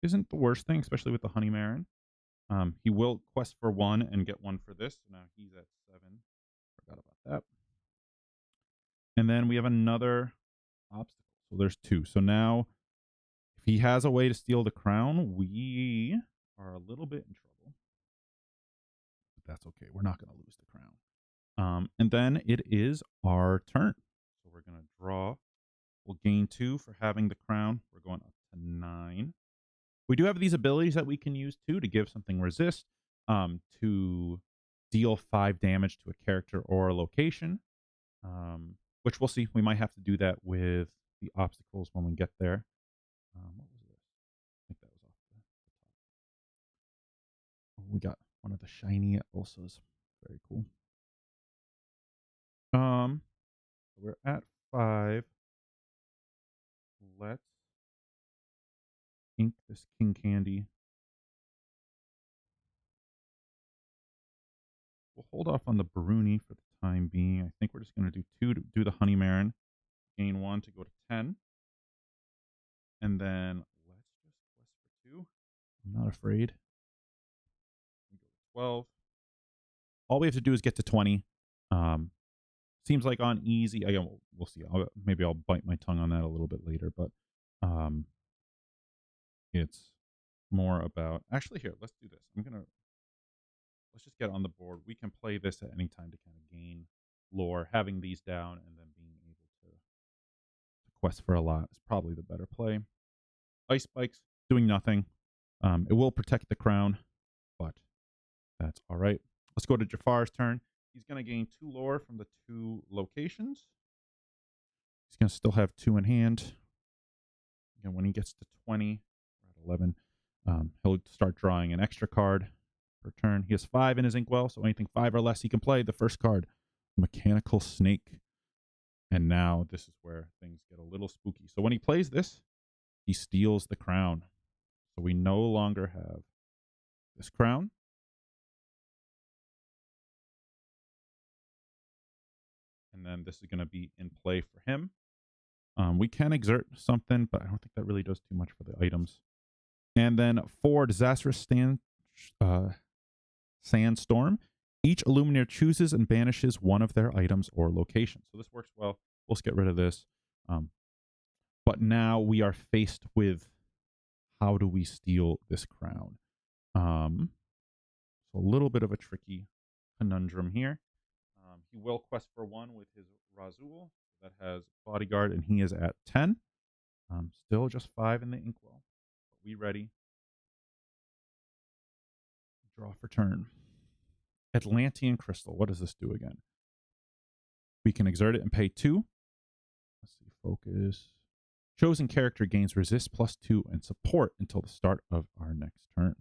Isn't the worst thing, especially with the Honey Marin. He will quest for 1 and get 1 for this. So now he's at 7. Forgot about that. And then we have another obstacle. So there's 2. So now if he has a way to steal the crown, we are a little bit in trouble. But that's okay. We're not going to lose the crown. And then it is our turn. So we're going to draw. We'll gain 2 for having the crown. We're going up to 9. We do have these abilities that we can use too to give something resist, to deal 5 damage to a character or a location, which we'll see. We might have to do that with the obstacles when we get there. What was this? I think that was off the top. Oh, we got one of the shiny Elsas. Very cool. We're at 5. Let's ink this King Candy. We'll hold off on the Bruni for the time being. I think we're just going to do 2 to do the Honey Marin. Gain 1 to go to 10. And then let's just quest for 2. I'm not afraid. We go to 12. All we have to do is get to 20. Seems like on easy. Again, we'll see. Maybe I'll bite my tongue on that a little bit later, but it's more about. Actually, here, let's do this. Let's just get on the board. We can play this at any time to kind of gain lore. Having these down and then being able to quest for a lot is probably the better play. Ice spikes doing nothing. It will protect the crown, but that's all right. Let's go to Jafar's turn. He's going to gain 2 lore from the 2 locations. He's going to still have 2 in hand. And when he gets to 20, we're at 11, he'll start drawing an extra card per turn. He has 5 in his inkwell, so anything 5 or less he can play. The first card, Mechanical Snake. And now this is where things get a little spooky. So when he plays this, he steals the crown. So we no longer have this crown. And then this is going to be in play for him. We can exert something, but I don't think that really does too much for the items. And then for Disastrous Sandstorm, each Illuminator chooses and banishes one of their items or locations. So this works well. We'll just get rid of this. But now we are faced with how do we steal this crown? So a little bit of a tricky conundrum here. He will quest for 1 with his Razul that has bodyguard, and he is at 10. Still just 5 in the inkwell. But we ready. Draw for turn. Atlantean Crystal. What does this do again? We can exert it and pay 2. Let's see. Focus. Chosen character gains resist +2 and support until the start of our next turn.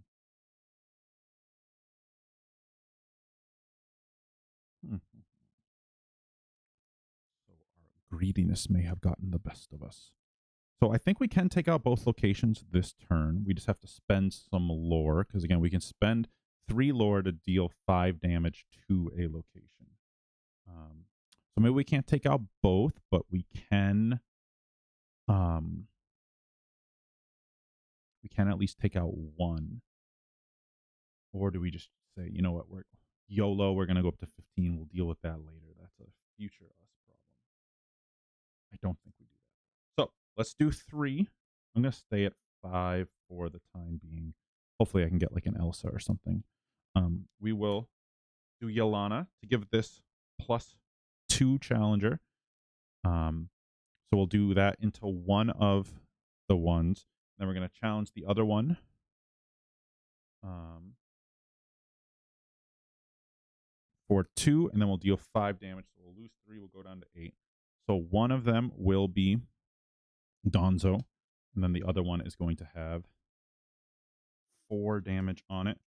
So our greediness may have gotten the best of us. So I think we can take out both locations this turn. We just have to spend some lore, because again, we can spend 3 lore to deal 5 damage to a location. So maybe we can't take out both, but we can at least take out 1. Or do we just say, you know what, we're YOLO, we're going to go up to 15. We'll deal with that later. That's a future us problem. I don't think we do that. So let's do 3. I'm going to stay at 5 for the time being. Hopefully I can get like an Elsa or something. We will do Yelana to give this +2 challenger. So we'll do that into one of the ones. Then we're going to challenge the other one. For 2, and then we'll deal 5 damage. So we'll lose 3. We'll go down to 8. So one of them will be Donzo. and then the other one is going to have 4 damage on it.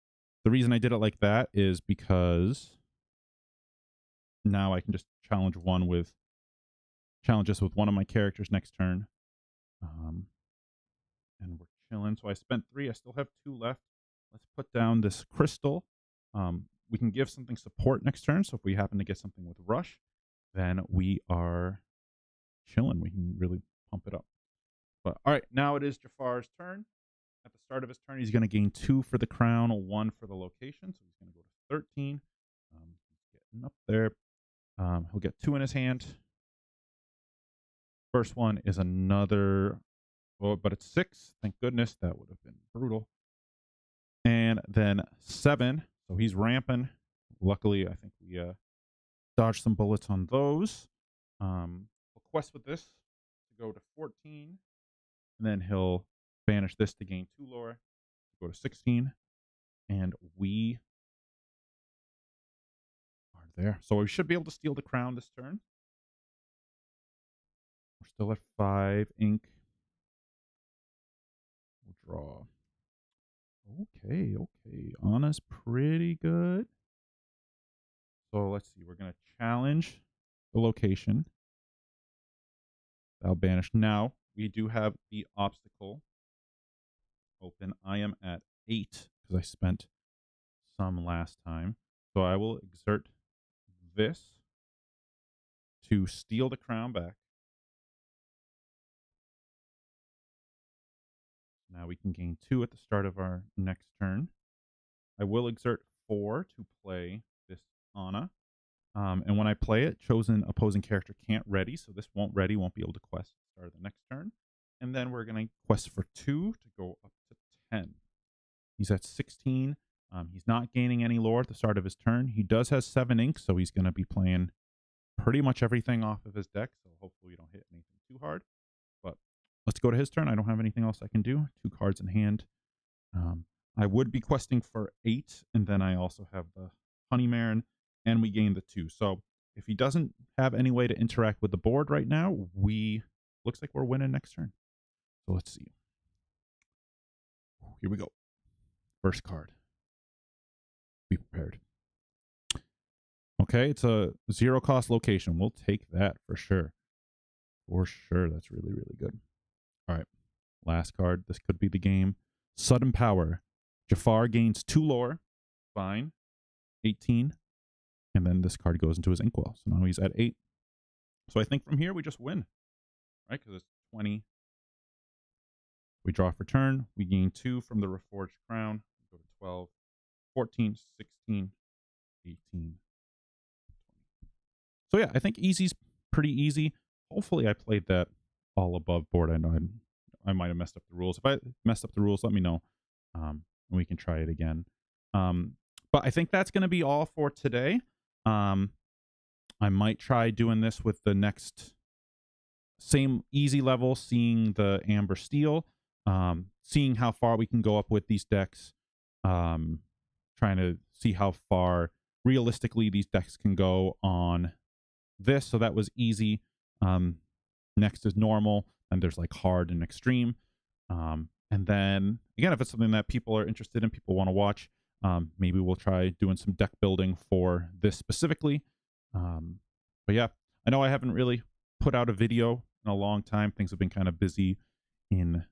The reason I did it like that is because now I can just challenge this with one of my characters next turn. And we're chilling. So I spent 3. I still have 2 left. Let's put down this crystal. We can give something support next turn. So if we happen to get something with rush, then we are chilling. We can really pump it up. But all right, now it is Jafar's turn. At the start of his turn, he's going to gain 2 for the crown, 1 for the location. So he's going to go to 13. He's getting up there. He'll get 2 in his hand. First one is another, but it's 6. Thank goodness. That would have been brutal. And then 7. So he's ramping. Luckily, I think we dodged some bullets on those. We'll quest with this to go to 14. And then he'll banish this to gain 2 lore. Go to 16. And we are there. So we should be able to steal the crown this turn. We're still at 5 ink. We'll draw. Okay. Anna's pretty good. So let's see. We're going to challenge the location. That'll banish. Now, we do have the obstacle open. I am at 8 because I spent some last time. So I will exert this to steal the crown back. Now we can gain 2 at the start of our next turn. I will exert 4 to play this Anna. And when I play it, chosen opposing character can't ready, so this won't be able to quest at the start of the next turn. And then we're going to quest for 2 to go up to 10. He's at 16. He's not gaining any lore at the start of his turn. He does have 7 ink, so he's going to be playing pretty much everything off of his deck, so hopefully we don't hit anything too hard. But let's go to his turn. I don't have anything else I can do. 2 cards in hand. I would be questing for 8, and then I also have the Honey Marin, and we gain the 2. So if he doesn't have any way to interact with the board right now, looks like we're winning next turn. So let's see. Here we go. First card. Be prepared. Okay, it's a 0 cost location. We'll take that for sure. For sure. That's really, really good. All right. Last card. This could be the game. Sudden Power. Jafar gains 2 lore. Fine. 18. And then this card goes into his inkwell. So now he's at 8. So I think from here we just win. Right? Because it's 20. We draw for turn. We gain 2 from the Reforged Crown. We go to 12, 14, 16, 18, 20. So yeah, I think easy's pretty easy. Hopefully I played that all above board. I know I might have messed up the rules. If I messed up the rules, let me know. And we can try it again. But I think that's going to be all for today. I might try doing this with the next same easy level, seeing the Amber Steel, seeing how far we can go up with these decks, trying to see how far realistically these decks can go on this. So that was easy. Next is normal, and there's like hard and extreme. And then again, if it's something that people are interested in, people want to watch, maybe we'll try doing some deck building for this specifically. But yeah, I know I haven't really put out a video in a long time. Things have been kind of busy in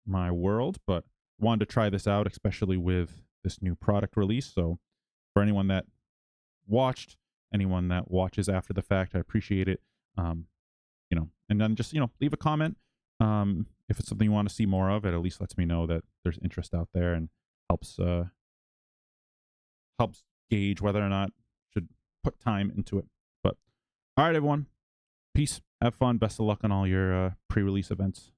my world, but wanted to try this out, especially with this new product release. So for anyone that watched, anyone that watches after the fact, I appreciate it. And then just, leave a comment. If it's something you want to see more of, it at least lets me know that there's interest out there and helps gauge whether or not I should put time into it. But all right, everyone. Peace. Have fun. Best of luck on all your pre-release events.